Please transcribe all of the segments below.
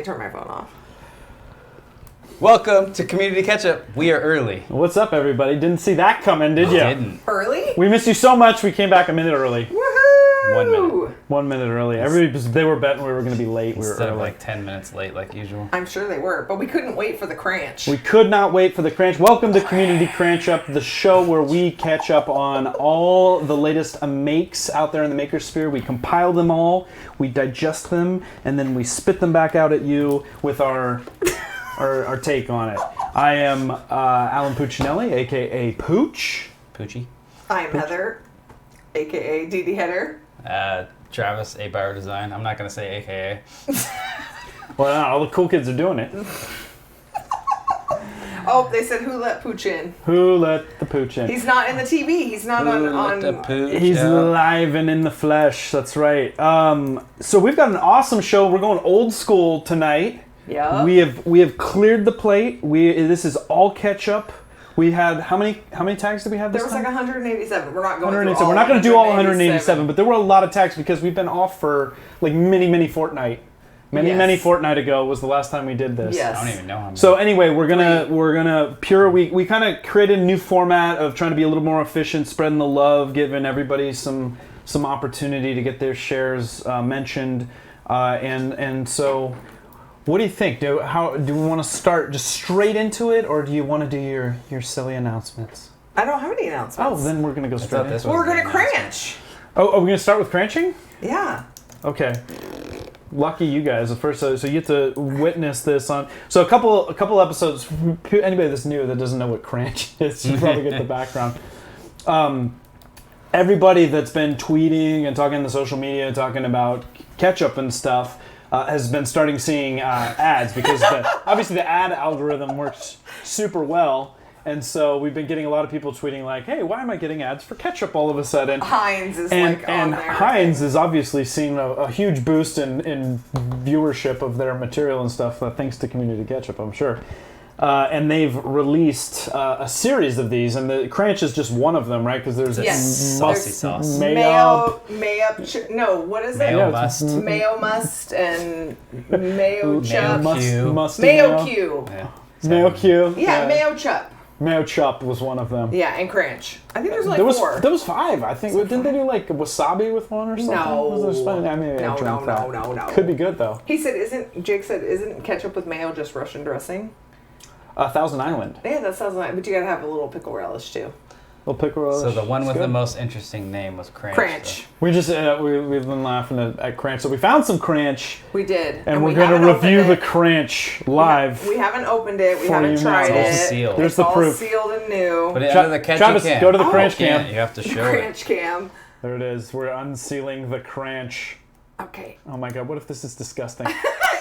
Turn my phone off. Welcome to Community Ketchup. We are early. What's up, everybody? Didn't see that coming, did you? Didn't. Early? We missed you so much, we came back a minute early. Woohoo! 1 minute. 1 minute early. They were betting we were going to be late. We were Instead early. of like 10 minutes late like usual. I'm sure they were, but we couldn't wait for the cranch. We could not wait for the Cranch. Welcome to Community Cranch Up, the show where we catch up on all the latest makes out there in the makersphere. We compile them all, we digest them, and then we spit them back out at you with our take on it. I am Alan Puccinelli, a.k.a. Pooch. Poochie. I'm Heather, a.k.a. Dee Dee Header. Travis, a Pyro design. I'm not going to say AKA. Well, no, all the cool kids are doing it. Oh, they said who let Pooch in? Who let the Pooch in? He's not in the TV. He's not on the Pooch He's out. live and in the flesh. That's right. So we've got an awesome show. We're going old school tonight. Yeah. We have cleared the plate. This is all ketchup. We had how many tags did we have this There was time? like 187. We're not going through 187. all We're not going to do all 187. 187, but there were a lot of tags because we've been off for like many fortnight. Many fortnight ago was the last time we did this. Yes. I don't even know how many. So anyway, we're gonna we kind of created a new format of trying to be a little more efficient, spreading the love, giving everybody some opportunity to get their shares mentioned, and so. What do you think? Do we want to start just straight into it, or do you want to do your silly announcements? I don't have any announcements. Oh, then we're gonna go straight in. We're going to cranch. Oh, are we gonna start with cranching? Yeah. Okay. Lucky you guys. First, so you get to witness this on. So a couple episodes. Anybody that's new that doesn't know what cranch is, you probably get the background. Everybody that's been tweeting and talking on the social media, talking about ketchup and stuff, has been starting seeing ads because obviously the ad algorithm works super well. And so we've been getting a lot of people tweeting like, "Hey, why am I getting ads for ketchup all of a sudden?" Heinz is and on there. Heinz is obviously seeing a huge boost in viewership of their material and stuff, thanks to Community Ketchup, I'm sure. And they've released a series of these, and the Cranch is just one of them, right? Because there's saucy sauce. Mayo, no, what is Mayo it? must. Mayo must and mayo chup. Musty Mayo Q. Yeah. Mayo Q. Yeah, mayo chup. Mayo Chup was one of them. Yeah, and cranch. I think there's like four. There was five, I think. Didn't they do like wasabi with one or something? No. Could be good though. Jake said, isn't ketchup with mayo just Russian dressing? Thousand Island. Yeah, that sounds like, but you gotta have a little pickle relish too. Little pickle relish. So the one with the most interesting name was Cranch. Cranch. We just we've been laughing at Cranch. So we found some Cranch. We did. And we're going to review the Cranch live. We haven't opened it. We haven't tried it. It's all sealed. There's the proof. All sealed and new. Put it under the ketchup Travis, can. go to the Cranch cam. You have to show Cranch cam. There it is. We're unsealing the Cranch. Okay. Oh my God! What if this is disgusting?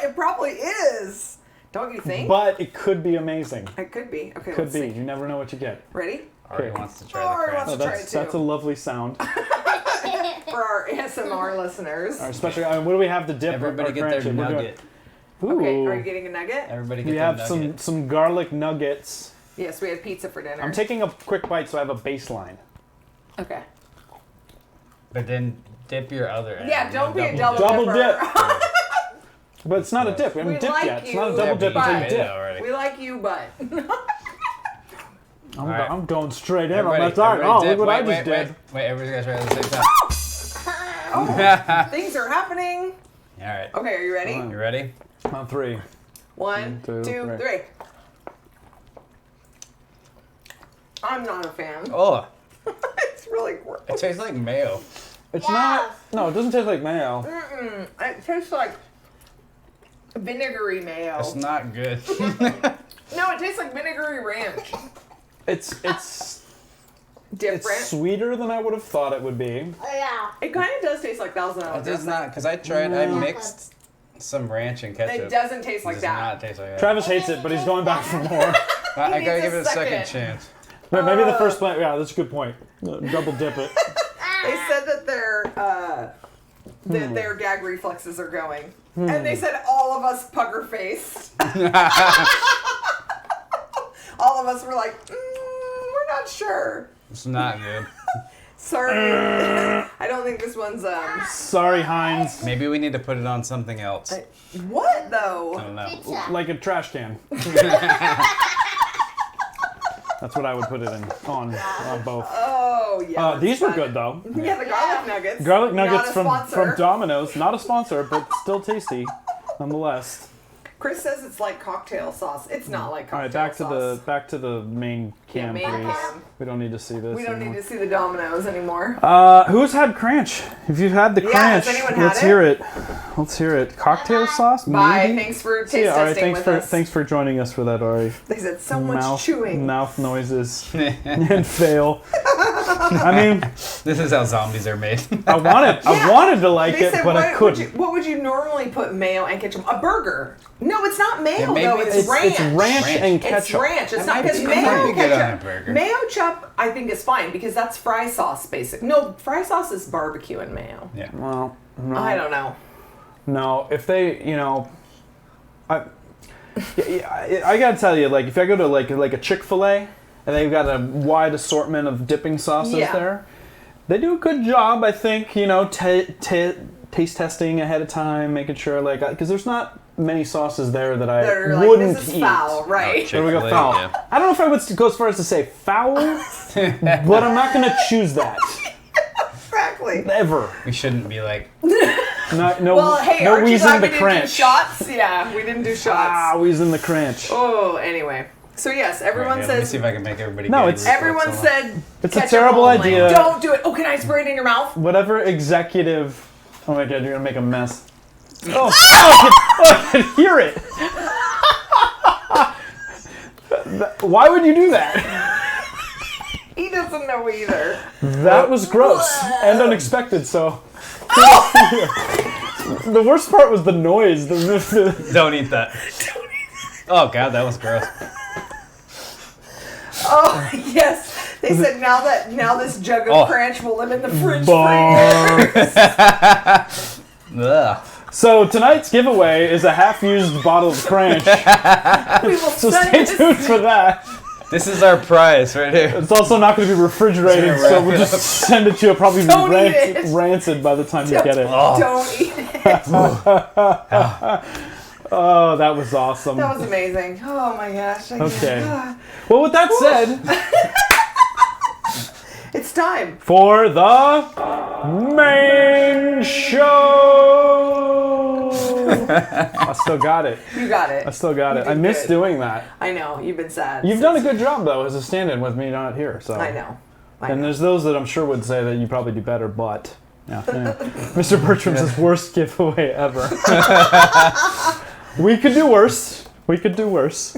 It probably is. Don't you think? But it could be amazing. It could be. Okay, Could let's be. see. You never know what you get. Ready? Ari wants to try Ari the wants Cranch. to try it too. That's a lovely sound. For our ASMR listeners. Especially, what do we have to dip? Everybody our get Cranch their in? We're doing- nugget. Ooh. Okay, are you getting a nugget? Everybody get We their have nugget. some garlic nuggets. Yes, we had pizza for dinner. I'm taking a quick bite so I have a baseline. Okay. But then dip your other end. Yeah, don't be a Double double Double dipper. dip. But it's not a dip. We haven't We dipped like yet. It's you, not a double dip but- until you I did dip. already. We like you, but. I'm going straight in. Everybody- I'm not everybody look dip. what I Wait, just did. Wait, everybody's got to try it at the same time. Oh, things are happening. All right. Okay, are you ready? Come You ready? On three. One, Two, two, three. three. I'm not a fan. Oh, It's really gross. it tastes like mayo. It's not. No, it doesn't taste like mayo. It tastes like vinegary mayo. It's not good. No, it tastes like vinegary ranch. It's Different. sweeter than I would have thought it would be. It kind of does taste like Thousand Island It does dressing. not, because I tried, I mixed some ranch and ketchup. It doesn't taste like It does that. not taste like that. Travis hates it, but he's going back for more. I He gotta needs give a it a second second. chance. But maybe the first bite. Yeah, that's a good point. Double dip it. They said that their gag reflexes are going. And they said all of us pucker faced. All of us were like, we're not sure. It's not good. Sorry. I don't think this one's Sorry, Heinz. Maybe we need to put it on something else. what I though? don't know. Pizza. Like a trash can. That's what I would put it in on both. Oh yeah. These were that's good though. fun. Yeah, the garlic nuggets. Garlic Not nuggets a from sponsor. Domino's. Not a sponsor, but still tasty, nonetheless. Chris says it's like cocktail sauce. It's not like All cocktail right, sauce. back to the main cam, main please. cam. We don't need to see this. We don't anymore. need to see the Dominoes anymore. Who's had Cranch? If you've had the Yeah, Cranch, has anyone had let's it? hear it. Let's hear it. Cocktail sauce? Bye. Maybe? Thanks for taste Yeah, all right, testing with us. thanks for joining us for that, Ari. They said so much chewing. Mouth noises and fail. I mean, This is how zombies are made. I wanted to like They it, said, but I couldn't. what would you normally put mayo and ketchup? A burger. No, it's not mayo maybe though. It's it's ranch. It's ranch and It's ketchup. ranch. It's That not might because be mayo good on a ketchup. burger. Mayo chup, I think is fine because that's fry sauce, basic. No, fry sauce is barbecue and mayo. Yeah. Well, no. I don't know. No, if they, I gotta tell you, like, if I go to like a Chick-fil-A and they've got a wide assortment of dipping sauces Yeah. there, they do a good job, I think. Taste testing ahead of time, making sure, like, because there's not many sauces there that I They're like, wouldn't this is eat. foul, right? There we go, Chick-fil-A, foul. yeah. I don't know if I would go as far as to say foul, but I'm not gonna choose that Exactly. ever. We shouldn't be like, No, Well, hey, no aren't you wheezing glad the we didn't do Cranch. shots? Yeah, we didn't do shots. Wheezing the Cranch. Oh, anyway. So yes, everyone Right, let me says. see if I can make everybody. No, get it's- it. Everyone said. It's a ketchup terrible only. idea. Don't do it. Oh, can I spray it in your mouth? Whatever executive. Oh my god, you're gonna make a mess. Oh, I can hear it. Why would you do that? He doesn't know either. That was gross and unexpected. So. The worst part was the noise. Don't eat that. Oh god, that was gross. Oh yes, they said now this jug of Oh. Cranch will live in the fridge. Bonk. Ugh. So tonight's giveaway is a half-used bottle of Cranch. We will So send stay this- tuned for that. This is our prize right here. It's also not going to be refrigerated, so we'll just send it to you. It'll probably be Don't eat it. rancid by the time you get it. Don't eat it. Oh, that was awesome. That was amazing. Oh my gosh. Okay. Well, with that said, It's time. for the main show. I still got it. You got it. I still got You it. I did miss good. doing that. I know. You've been sad. You've done a good job, though, as a stand-in with me not here. So. I know. And there's those that I'm sure would say that you probably do better, but yeah. Mr. Bertram's worst giveaway ever. We could do worse. We could do worse.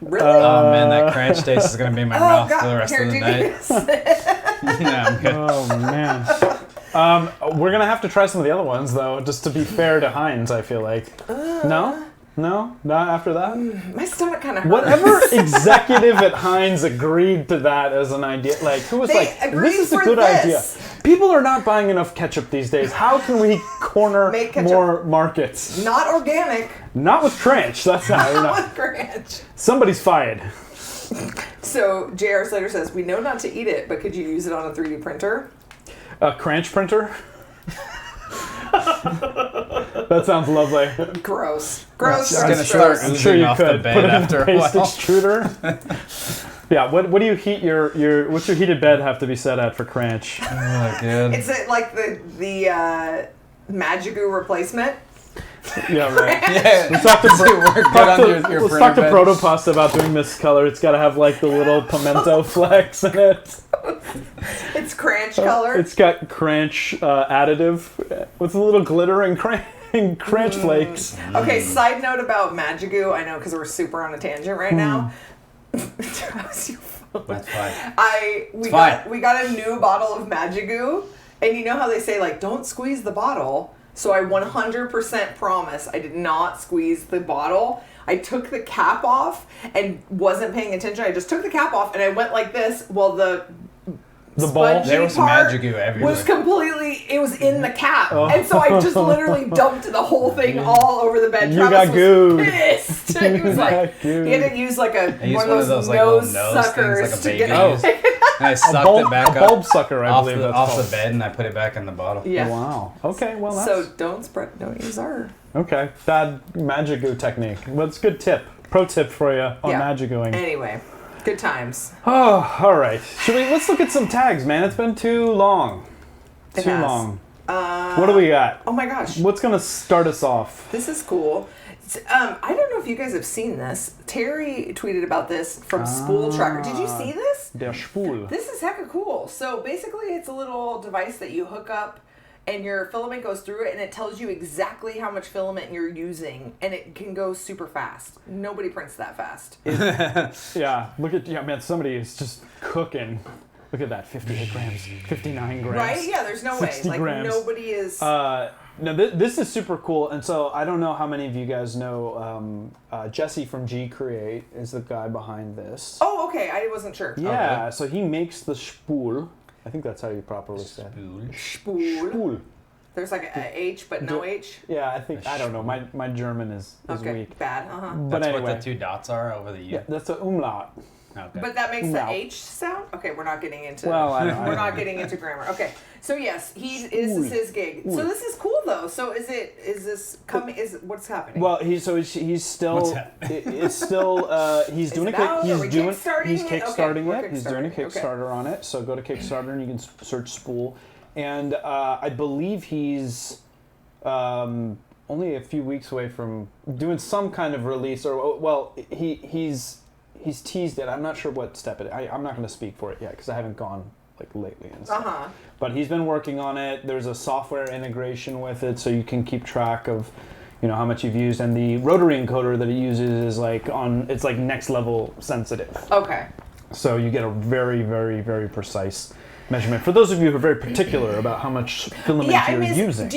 Really? Oh man, that Cranch taste is gonna be in my mouth for the rest Here, of the do night. this. Yeah, I'm good. Oh man. We're gonna have to try some of the other ones though, just to be fair to Heinz. I feel like. No, not after that. My stomach kind of hurts. Whatever executive at Heinz agreed to that as an idea, like who was They like, agreed "This is a for good this." idea." People are not buying enough ketchup these days. How can we corner Make ketchup. more markets? Not organic. Not with Cranch. That's not. Not with Cranch. Somebody's fired. So J.R. Slater says, we know not to eat it, but could you use it on a 3D printer? A Cranch printer. That sounds lovely. Gross. Gross. It's gross, gonna start gross. I'm sure oozing you off the could bed put it in after a a paste while. extruder. Yeah. What do you heat your what's your heated bed have to be set at for Cranch? Oh, good. Is it like the Magigoo replacement? Yeah, right. Yeah, Let's talk to work good on your let's talk to printer bed. Protopasta about doing this color. It's got to have like the little pimento flecks in it. It's Cranch color. It's got Cranch additive with a little glitter and Cranch flakes. Okay, side note about Magigoo. I know because we're super on a tangent right now. How's your phone? That's fine. We fine. got a new bottle of Magigoo, and you know how they say like don't squeeze the bottle. So I 100% promise I did not squeeze the bottle. I took the cap off and wasn't paying attention. I just took the cap off and I went like this while the The spongy ball. There was part Magigoo everywhere. was completely, it was in the cap. Oh. And so I just literally dumped the whole thing all over the bed. You Travis got was gooed. pissed. He was You like, got gooed. he had to use like I used one of those like, little nose nose suckers things like a to baby get Oh. uses. And I sucked it back a up bulb sucker, I off, believe the, that's off called. the bed, and I put it back in the bottle. Yeah. Wow. Okay, well that's... So don't use our... Okay, bad magic goo technique. Well, it's a good tip. Pro tip for you on magic gooing. Anyway, good times. Oh, all right. Let's look at some tags, man. It's been too long. It Too has. long. What do we got? Oh my gosh. What's going to start us off? This is cool. I don't know if you guys have seen this. Terry tweeted about this from Spool Tracker. Did you see this? Der Spool. This is hecka cool. So basically it's a little device that you hook up and your filament goes through it and it tells you exactly how much filament you're using and it can go super fast. Nobody prints that fast. Yeah, man, somebody is just cooking. Look at that, 58 grams, 59 grams. Right? Yeah, there's no way. 60 Like grams. nobody is... No, this is super cool, and so I don't know how many of you guys know Jesse from G Create is the guy behind this. Oh, okay. I wasn't sure. Yeah, so he makes the spool. I think that's how you properly say it. Spool. Spool. There's like a H, but no H. Yeah, I don't know. My German is Okay, weak. bad. But That's anyway, what the two dots are over the U. yeah, that's an umlaut. Okay. But that makes the No. H sound? Okay, we're not getting into Well, we're not getting into grammar. Okay. So yes, this is his gig. So this is cool though. So what's happening? Well, he's still What's that? it's still he's doing it out? Are we he's kickstarting he's it? kickstarting Okay, it. He's doing a we're kickstarting. Kickstarter on it. So go to Kickstarter and you can search Spool, and I believe he's only a few weeks away from doing some kind of release, or well, he's teased it. I'm not sure what step it. I'm not going to speak for it yet because I haven't gone like lately and stuff. But he's been working on it. There's a software integration with it, so you can keep track of, how much you've used. And the rotary encoder that he uses is it's like next level sensitive. Okay. So you get a very, very, very precise measurement. For those of you who are very particular about how much filament you're using.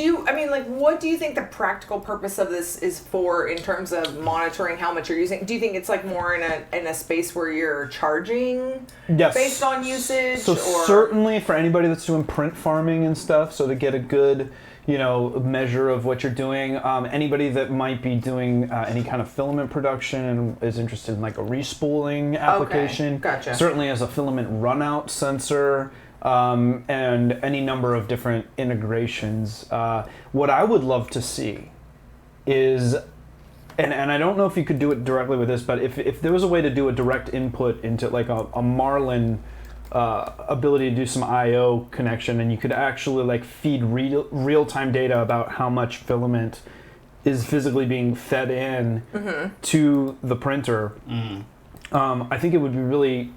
What do you think the practical purpose of this is for in terms of monitoring how much you're using? Do you think it's like more in a space where you're charging based on usage? So certainly for anybody that's doing print farming and stuff, so to get a good measure of what you're doing. Anybody that might be doing any kind of filament production and is interested in like a respooling application. Okay, gotcha. Certainly as a filament runout sensor. And any number of different integrations. What I would love to see is, and I don't know if you could do it directly with this, but if there was a way to do a direct input into like a Marlin ability to do some I/O connection, and you could actually like feed real-time data about how much filament is physically being fed in to the printer. I think it would be really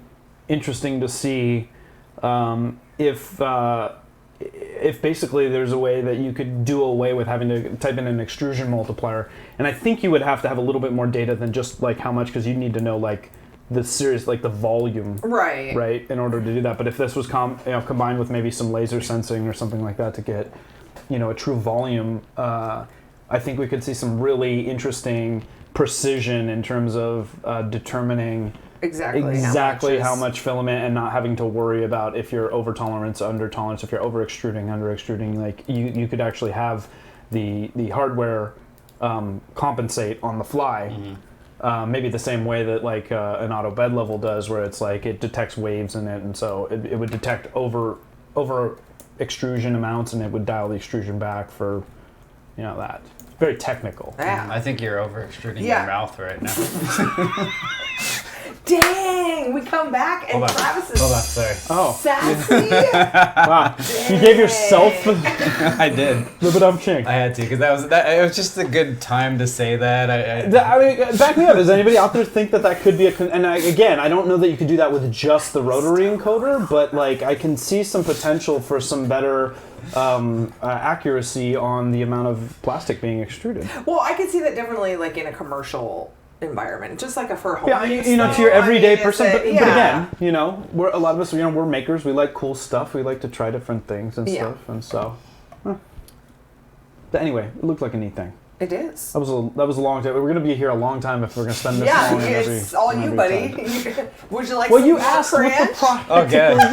interesting to see if basically there's a way that you could do away with having to type in an extrusion multiplier. And I think you would have to have a little bit more data than just like how much, because you need to know like the series, like the volume, right, in order to do that. But if this was combined with maybe some laser sensing or something like that to get a true volume, I think we could see some really interesting precision in terms of determining exactly how much filament, and not having to worry about if you're over tolerance, under tolerance, if you're over extruding, under extruding. Like you could actually have the hardware compensate on the fly, maybe the same way that like an auto bed level does, where it's like it detects waves in it, and so it would detect over extrusion amounts, and it would dial the extrusion back for that. Very technical. Yeah. I think you're over extruding your mouth right now. Dang, we come back and Travis is sorry. sassy. Wow, you gave yourself I did. the I had to, because it was just a good time to say that. I mean, back me up. Does anybody out there think that could be again, I don't know that you could do that with just the rotary encoder, but like I can see some potential for some better accuracy on the amount of plastic being extruded. Well, I could see that definitely like in a commercial environment, just like for home. Yeah, to your everyday person. But again, we're a lot of us. We're makers. We like cool stuff. We like to try different things and stuff. And so, But anyway, it looked like a neat thing. It is. That was a long time. We're gonna be here a long time if we're gonna spend this long. Yeah, it's all you, buddy. Would you like? Well, some you asked what the product Okay. was.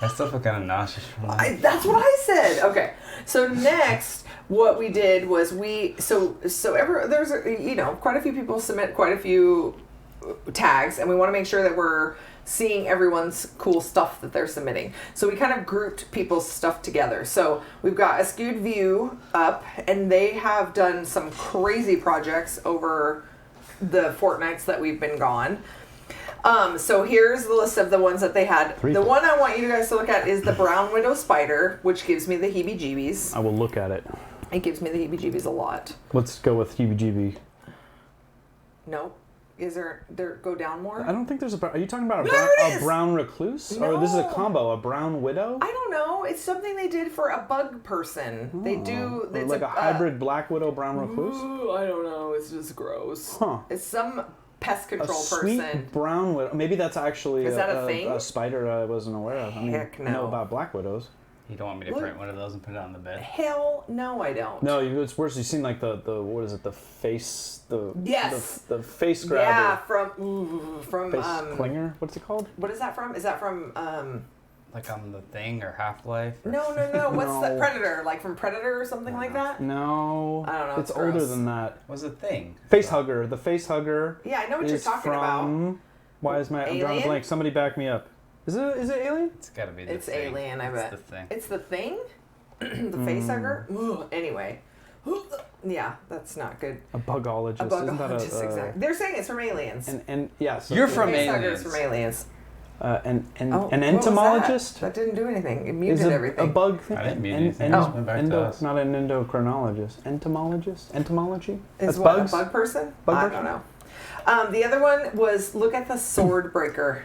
I still feel kind of nauseous from that. That's what I said. Okay. So next, what we did was there's quite a few people submit quite a few tags, and we want to make sure that we're seeing everyone's cool stuff that they're submitting. So we kind of grouped people's stuff together. So we've got a skewed view up, and they have done some crazy projects over the fortnights that we've been gone. So here's the list of the ones that they had. The one I want you guys to look at is the brown widow spider, which gives me the heebie-jeebies. I will look at it. It gives me the heebie-jeebies a lot. Let's go with heebie-jeebie. Nope. Is there go down more? I don't think there's a... Are you talking about There a brown recluse? No. Or this is a combo, a brown widow? I don't know. It's something they did for a bug person. They do... Or It's like a hybrid black widow, brown recluse? Ooh, I don't know. It's just gross. Huh. It's some pest A control sweet person. brown widow. Maybe that's actually Is that a thing? a spider I wasn't aware of. I mean, Heck I know no. about black widows. You don't want me to print one of those and put it on the bed? Hell no, I don't. No, it's worse. You've seen like the what is it? The face Yes. the face grabber. Yeah, from Face clinger. What's it called? what is that from? Is that from Like on the Thing or Half-Life? Or... No. What's No. the Predator? Like from Predator or something like that? No. I don't know, It's it's older gross. than that. What's the Thing? Face hugger. The face hugger. Yeah, I know what you're is talking about. from. Why is my I'm drawing a Alien? blank? Somebody back me up. Is it Alien? It's got to be the It's Thing. Alien, I It's bet. the Thing. It's the Thing? The face hugger? Ugh, anyway. Yeah, that's not good. A bugologist. A Isn't that bugologist, exactly. They're saying it's from Aliens. And yeah. So You're The from face hugger Aliens. is from Aliens. an Oh, what was entomologist. That didn't do anything. It Is muted everything. a bug thing. I didn't mute anything. Just went back to us. Not an endocrinologist. Entomologist. Entomology. Is That's what, bugs. a bug person? Bug I person? don't know. The other one was look at the sword breaker.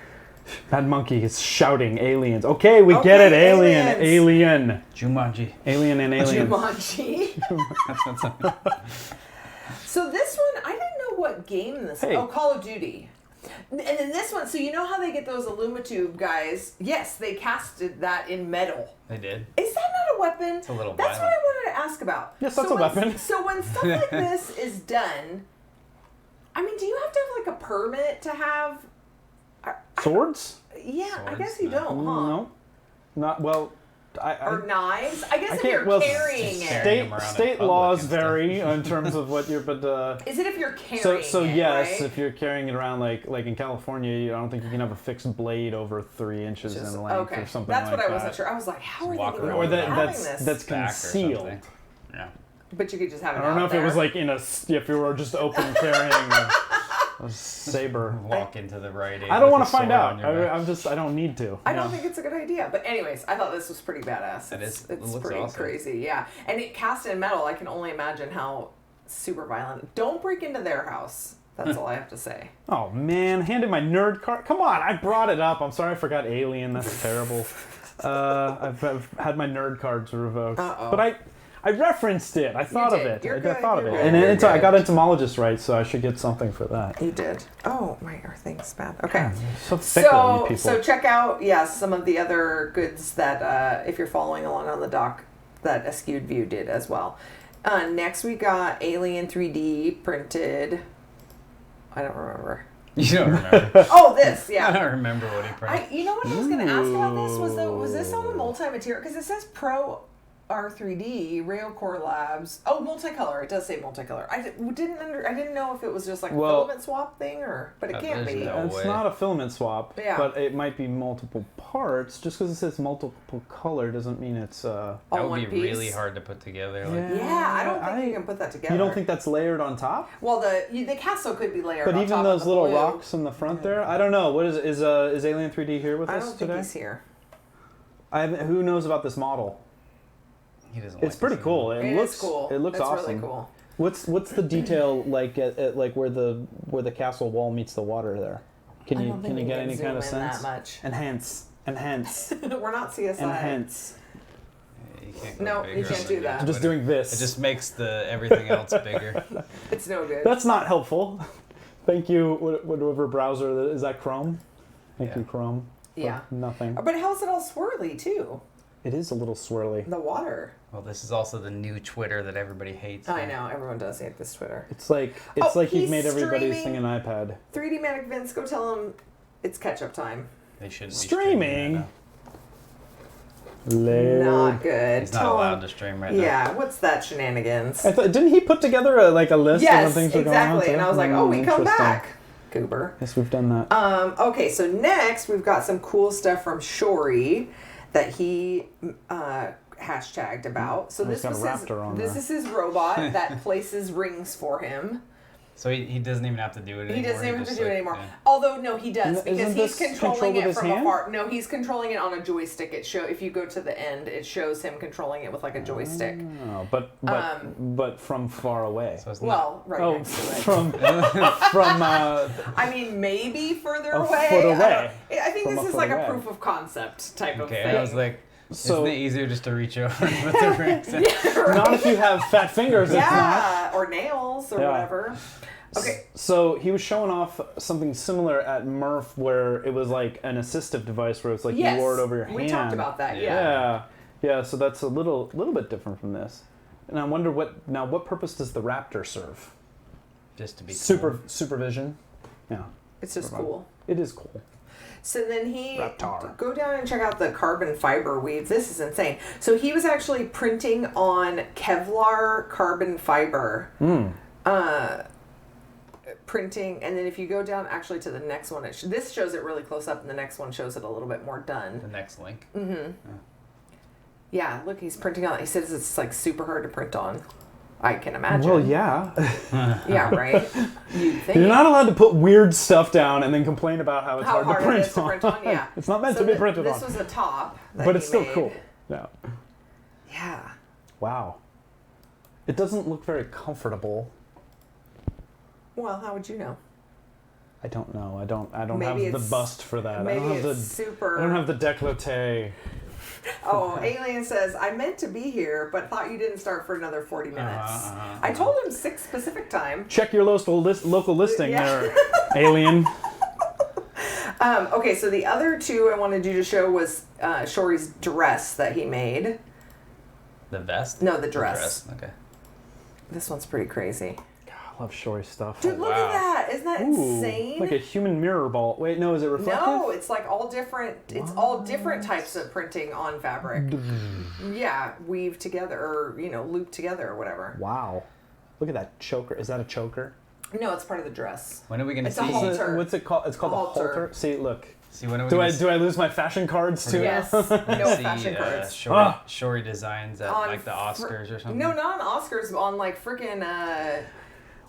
Mad Monkey is shouting aliens. Okay, we get it. Okay, Alien. aliens. Alien. Jumanji. Alien and aliens. Jumanji. That's not something. So this one, I didn't know what game this Hey. Oh, Call of Duty. And then this one, so you know how they get those Alumitube guys? Yes, they casted that in metal. They did. Is that not a weapon? It's a little That's violent. what I wanted to ask about. Yes, that's a weapon. So when stuff like this is done, I mean, do you have to have like a permit to have? Swords? Yeah, I Swords? guess you No. don't, huh? No. Not well. Or knives? I guess I if can't- you're well, carrying just it. carry- them around in State public laws and stuff. vary in terms of what you're, but Is it if you're carrying so it, yes, right? if you're carrying it around like in California, I don't think you can have a fixed blade over 3 inches Just- in length okay. or something That's like what that. I wasn't sure. I was like, how are they Walk going around Or to with be it. having that's this? Back or concealed. something. Yeah. But you could just have it I don't know out if there. it was like if you were just open carrying a saber. Walk into the right I don't want to with a find sword out. on your back. I don't need to. I don't No. think it's a good idea. But anyways, I thought this was pretty badass. It is. It It's looks pretty awesome. crazy, yeah. And it cast in metal, I can only imagine how super violent. Don't break into their house. That's all I have to say. Oh man, handed my nerd card. Come on, I brought it up. I'm sorry I forgot Alien. That's terrible. I've had my nerd cards revoked. Uh-oh. But I referenced it. I thought of did. it. You're I good. thought of You're it. good. And You're I got good. entomologist right, so I should get something for that. You did. Oh, our thing's bad. Okay. So fickle, you people. So check out, some of the other goods that, if you're following along on the doc, that Askewed View did as well. Next we got Alien 3D printed. I don't remember. You don't remember. Oh, this, I yeah. don't remember what he printed. You know what I was going to ask about this? Was this on the multi-material? Because it says Pro R3D, Railcore Labs. Oh, multicolor. It does say multicolor. I didn't know if it was just like a Well- filament swap thing but it can't there's be. no- It's way. not a filament swap, Yeah. but it might be multiple parts. Just because it says multiple color doesn't mean it's. That All would one be piece. really hard to put together. Like, Yeah, I don't think you can put that together. You don't think that's layered on top? Well, the castle could be layered But on even top those of the little blue. rocks in the front there, I don't know. What is Alien 3D here with I us don't think today? he's here. Who knows about this model? he doesn't. It's like pretty this cool. anymore. It looks is cool. It looks it's awesome. really cool. What's the detail like at like where the castle wall meets the water there? Can I you don't think can you we get can any kind of zoom in sense? that much. Enhance. We're not CSI. Enhance. Yeah, you can't go No, bigger you can't on do the that. I'm just Twitter. doing this. It just makes everything else bigger. It's no good. That's not helpful. Thank you. Whatever browser is that Chrome? Thank Yeah. you, Chrome. for Yeah. Nothing. But how's it all swirly too? It is a little swirly. The water. Well, this is also the new Twitter that everybody hates. I know everyone does hate this Twitter. It's like Oh, you've he's made everybody's thing streaming. an iPad. 3D Manic Vince, go tell him it's Ketchup time. They shouldn't be Streaming? right Layered. Not good. now. He's not Tell allowed him. to stream right now. Yeah, what's that shenanigans? Didn't he put together a list of Yes, the things we're going on exactly. to? And I was like, oh, we come Interesting. back. Goober. Yes, we've done that. Okay, so next we've got some cool stuff from Shory that he hashtagged about. So He's got a raptor on this there. is his robot that places rings for him. So he doesn't even have to do it anymore. He doesn't even have to just do it anymore. yeah. Although no, he does because Isn't he's this controlling controlled with it his from hand? afar. No, he's controlling it on a joystick. If you go to the end, it shows him controlling it with like a joystick. Oh, but from far away. So it's Well, right Oh, next to it. from I mean, maybe further A away. foot away. I think From this a is foot like away. a proof of concept type of okay. thing. I was like, So- isn't it easier just to reach over and put the rings in? Yeah, right. not if you have fat fingers. It's not. Yeah, or nails or Yeah. whatever. Okay. So he was showing off something similar at Murph where it was like an assistive device where it's like Yes, you wore it over your hand. we talked about that. Yeah. Yeah. So that's a little bit different from this. And I wonder what purpose does the Raptor serve? Just to be Supervision. Yeah. It's just cool. It is cool. So then he Raptor. go down and check out the carbon fiber weave. This is insane. So he was actually printing on Kevlar carbon fiber. Printing, and then if you go down actually to the next one, this shows it really close up, and the next one shows it a little bit more done. The next link. Yeah, look, he's printing on it. He says it's like super hard to print on. I can imagine. Well, yeah. Yeah, right? You'd think. You're not allowed to put weird stuff down and then complain about how it's How hard hard to it is to print on, yeah. It's not meant So to be printed this on. was a top that But he it's still made. cool. Yeah. Yeah. Wow. It doesn't look very comfortable. Well, how would you know? I don't know. I don't Maybe have the it's- bust for that. Maybe I don't have it's the super. I don't have the décolleté. Oh, Alien says, I meant to be here, but thought you didn't start for another 40 minutes. I told him 6 Pacific time. Check your local listing Yeah. there, Alien. Okay, so the other two I wanted you to show was Shory's dress that he made. The vest? No, the dress. Okay. This one's pretty crazy. I love Shory stuff. Dude, look at that. Isn't that insane? Like a human mirror ball. Wait, no, is it reflective? No, it's like all different. It's all different types of printing on fabric. Yeah, weave together or loop together or whatever. Wow. Look at that choker. Is that a choker? No, it's part of the dress. When are we gonna It's a see? halter. What's it called? It's called a Halter. halter. See, look. See when are we Do gonna I lose my fashion cards too? Yes. see, No fashion cards. Shory designs at On like the Oscars or something? No, not on Oscars. On like freaking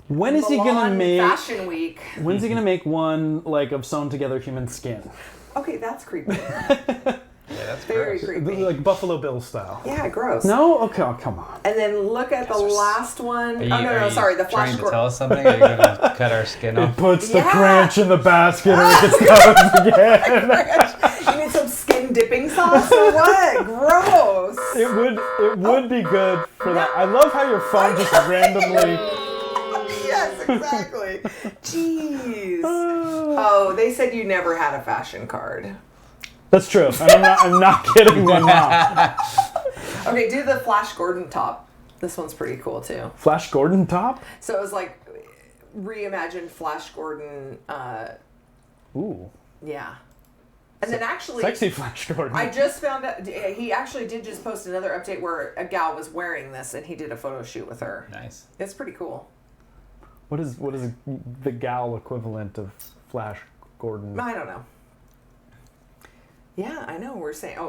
When is he gonna Milan make? Fashion Week. When's he gonna make one like of sewn together human skin? Okay, that's creepy. Yeah, that's Very gross. creepy. Like Buffalo Bill style. Yeah, gross. No? Okay, oh, come on. And then look at the last one. Are you, Oh no, are no, you sorry, the trying flash to tell us something? Are you gonna cut our skin It off? puts the Yeah. cranch in the basket or it gets covered again. You need some skin dipping sauce or what? Gross. It would be good for that. I love how your phone just randomly. Yes, exactly. Jeez. Oh, they said you never had a fashion card. That's true. And I'm not kidding when not. Okay, do the Flash Gordon top. This one's pretty cool too. Flash Gordon top? So it was like reimagined Flash Gordon. Ooh. Yeah. And then actually, Sexy Flash Gordon. I just found out he actually did just post another update where a gal was wearing this and he did a photo shoot with her. Nice. It's pretty cool. What is the gal equivalent of Flash Gordon? I don't know. Yeah, I know.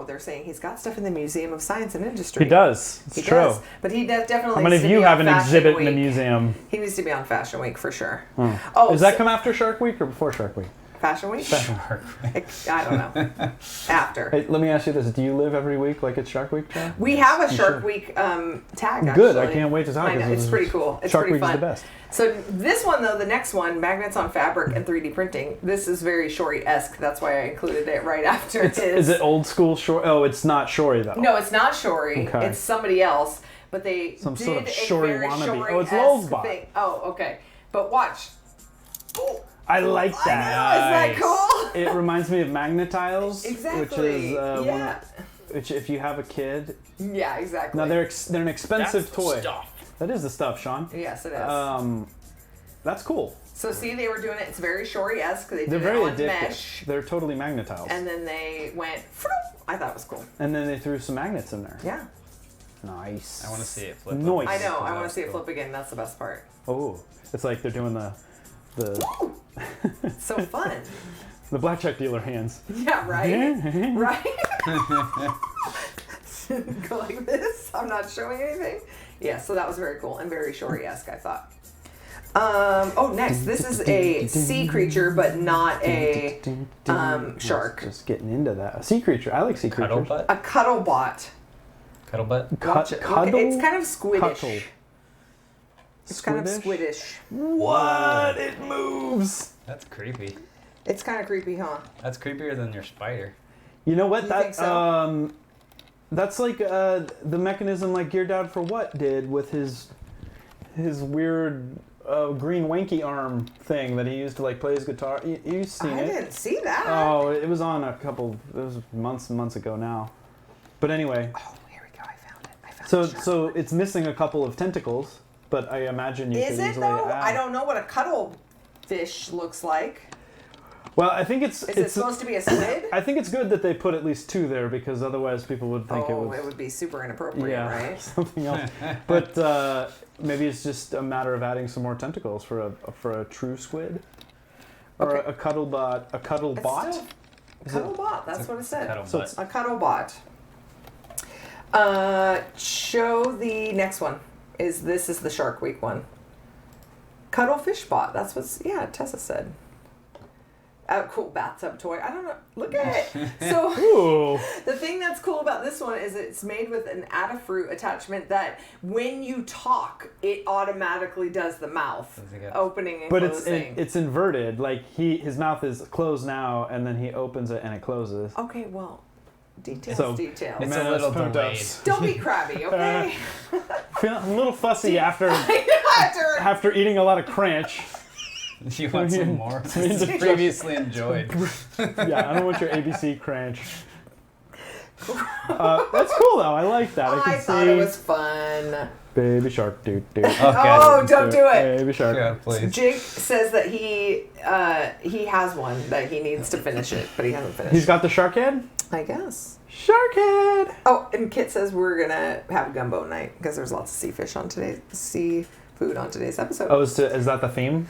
They're saying he's got stuff in the Museum of Science and Industry. He does. It's He true. does. But he definitely. How many needs of to you be have on an Fashion exhibit in the Week. museum? He needs to be on Fashion Week for sure. Oh, Does that come after Shark Week or before Shark Week? Fashion Week? Shark. I don't know. After. Hey, let me ask you this: do you live every week like it's Shark Week, John? We have a Shark should. Week tag. Good. I actually. can't wait to talk. I know, it's pretty cool. It's Shark pretty Week fun. is the best. So this one though, the next one, magnets on fabric and 3D printing. This is very Shory-esque. That's why I included it right after his. Is it old school Shory? Oh, it's not Shory though. No, it's not Shory. Okay. It's somebody else. But they Some did sort of a Shory very wannabe. Oh, it's Shory-esque Lolzbot. thing. Oh, okay. But watch. Oh, I like I that. know. Isn't that cool? It reminds me of Magnetiles, Exactly. which is Yeah. which if you have a kid, Yeah, exactly. now they're an expensive toy. Stuff. That is the stuff, Sean. Yes, it is. That's cool. So see, they were doing it. It's very Shory-esque. They did They're it very on addictive. mesh, They're totally Magnetiles. and then they went. I thought it was cool. And then they threw some magnets in there. Yeah. Nice. I want to see it flip. Nice. I know. I want to that's see it cool. flip again. That's the best part. Oh, it's like they're doing the It's so fun. the blackjack dealer hands. Yeah, right? Right? Go like this. I'm not showing anything. Yeah, so that was very cool and very Shorey-esque, I thought. Next. This is a sea creature, but not a shark. Just getting into that. A sea creature. I like sea creatures. Cuddlebutt? A cuttlebot. Cuddlebutt? Watch it. Cuddle? It's kind of squiddish. Cuttle. It's kind of squiddish. What? It moves. That's creepy. It's kind of creepy, huh? That's creepier than your spider. You know what? You think so? That's like the mechanism like Gear Down for What did with his weird green wanky arm thing that he used to like play his guitar. You've seen it. I didn't see that. Oh, it was on it was months and months ago now. But anyway. Oh, here we go. I found it. So it's missing a couple of tentacles, but I imagine you could Is it easily though? add. I don't know what a cuttlefish looks like. Well, I think it's Is it supposed to be a squid? I think it's good that they put at least 2 there because otherwise people would think it would be super inappropriate, yeah, right? something else. But maybe it's just a matter of adding some more tentacles for a true squid, or Okay. a cuttlebot. A cuttlebot. Cuttlebot. That's what it said. Cuddlebutt. So it's- A cuttlebot. Show the next one. This is the Shark Week one. Cuttlefish bot. That's what's Tessa said. Cool bathtub toy. I don't know. Look at it. So Ooh. the thing that's cool about this one is it's made with an Adafruit attachment that when you talk, it automatically does the mouth Does it get- opening and But closing. it's inverted. Like his mouth is closed now, and then he opens it and it closes. Okay, well, details. It's Man, a little that's delayed. pumped Don't be crabby, okay? Feeling a little fussy after After- after eating a lot of Crunch. You want some more? It's Previously enjoyed. Yeah, I don't want your ABC Crunch. That's cool though. I like that. I can thought see it was fun. Baby shark, dude. Oh, don't do it. Baby shark. Yeah, please. Jake says that he has one that he needs to finish it, but he hasn't finished. He's got the shark head. I guess. Shark head. Oh, and Kit says we're gonna have gumbo night because there's lots of seafood on today's episode. Oh, is that the theme?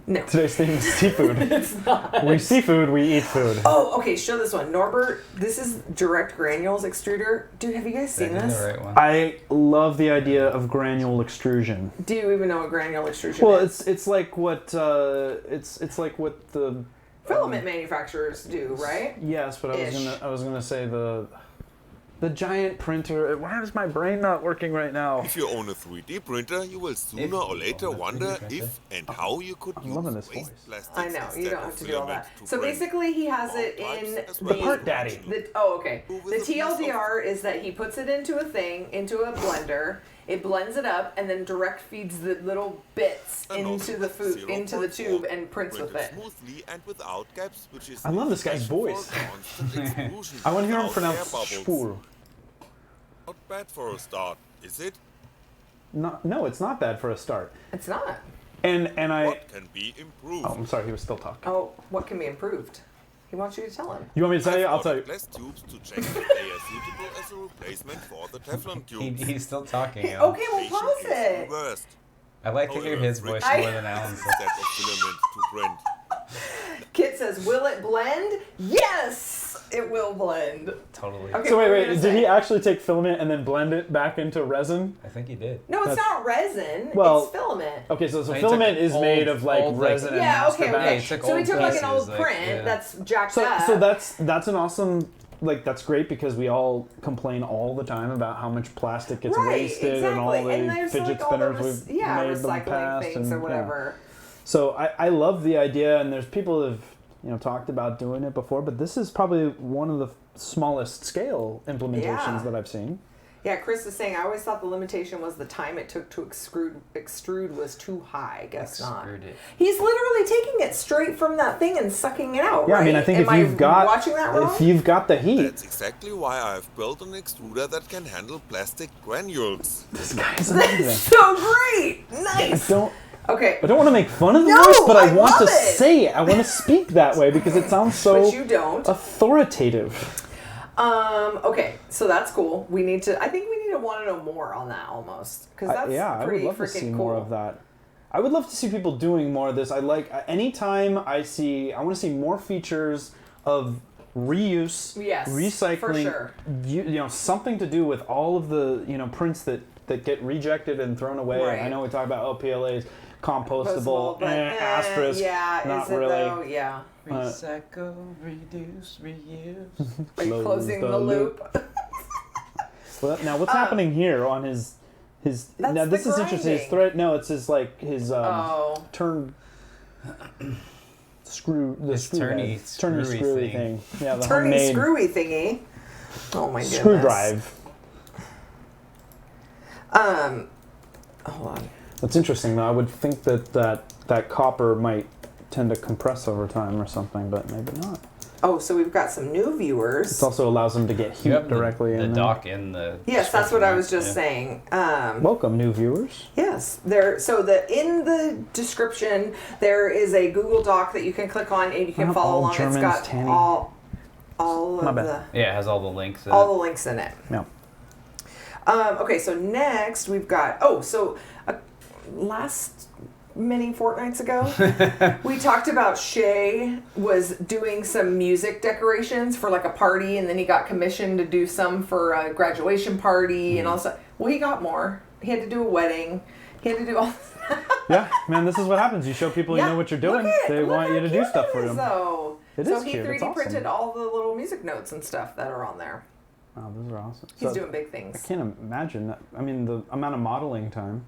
No. Today's theme is seafood. It's not. We seafood, we eat food. Oh, okay. Show this one, Norbert. This is direct granules extruder. Dude, have you guys seen That is this? the right one. I love the idea of granule extrusion. Do you even know what granule extrusion Well, is? it's like what it's like what the Filament manufacturers do, right? yes, but Ish. I was gonna say the giant printer. Why is my brain not working right now? If you own a 3D printer, you will sooner or later wonder if and how you could I'm loving use this waste voice. plastics I know, you instead don't have of to do all filament that. to So print. basically he has it All in pipes as the... well as part daddy. Okay. The TLDR is that he puts it into a blender, it blends it up, and then direct feeds the little bits And into also the with food, into the 0.4 tube, and prints with printed it. smoothly and without gaps, which is I love this guy's essential for voice. constant extrusion I want to hear him without pronounce air bubbles. spool. Not bad for a start, is it? No, it's not bad for a start. It's not. And I What can be improved? oh, I'm sorry, he was still talking. Oh, what can be improved? He wants you to tell him. You want me to tell you? I'll tell you. Glass tubes to check if they are suitable as a replacement for the Teflon tubes. He's still talking. Okay, Alan. well pause Patient is it. the worst. I like to hear his voice I- more than Alan's. Instead of filament to print. Kit says, will it blend? Yes, it will blend. Totally. Okay. So what were you wait, gonna did he say? actually take filament and then blend it back into resin? I think he did. No, it's That's- not resin. Well, it's filament. Okay, so He filament took is made of like old, like- resin and Yeah, master okay, batch. okay. he took So he old took like an pieces, old like, print yeah. that's jacked So, up. so that's an awesome, like that's great because we all complain all the time about how much plastic gets right, wasted exactly. and all the there's fidget like all the spinners we've yeah, made in the recycling past things and or yeah. whatever. So I love the idea, and there's people who've talked about doing it before, but this is probably one of the smallest scale implementations Yeah. that I've seen. Yeah, Chris is saying, I always thought the limitation was the time it took to extrude was too high. I guess not. Extrude it. He's literally taking it straight from that thing and sucking it out, Yeah, right? I mean, I think Am if you've got watching that wrong? if you've got the heat, That's exactly why I've built an extruder that can handle plastic granules. this guy's That's amazing. so great! I Nice! don't Okay, want to make fun of the No, voice, but I I want to love it. say it. I want to speak that way because it sounds so but you don't. authoritative. Okay, so that's cool. I think we need to want to know more on that almost. Because that's Yeah, I would pretty love to freaking see cool. more of that. I would love to see people doing more of this. I like anytime I want to see more features of reuse, Yes, recycling, for sure. You know, something to do with all of the, you know, prints that get rejected and thrown away. Right. I know we talk about PLAs, compostable, but, asterisk, yeah, not is it really. though? Yeah. Recycle, reduce, reuse. Are you closing the loop? Well, now what's happening here on his That's now this the is interesting. His grinding. thread. No, it's his like his Oh. turn screw the His screw turny, head. Turny screwy screwy thing. thing. Yeah, the Turny homemade screwy thingy. Oh my goodness. screw drive. Hold on. That's interesting though. I would think that copper might tend to compress over time or something, but maybe not. Oh, so we've got some new viewers. It also allows them to get heat You have directly the in there. doc in the. Yes, that's what I description, was just yeah. saying. Welcome, new viewers. Yes, in the description there is a Google Doc that you can click on and you can Aren't follow all along. Germans It's got tanny? all My of bad. the Yeah, it has all the links. In all it. the links in it. Yeah. Okay, so next we've got last many fortnights ago we talked about Shay was doing some music decorations for like a party, and then he got commissioned to do some for a graduation party and all that. Well, he got more. He had to do a wedding. He had to do all. Yeah, man, this is what happens. You show people you know what you're doing. They want you to do stuff for them. So It so is he cute. 3D It's awesome. printed all the little music notes and stuff that are on there. Wow, those are awesome. He's So, doing big I things. can't imagine that. I mean, the amount of modeling time.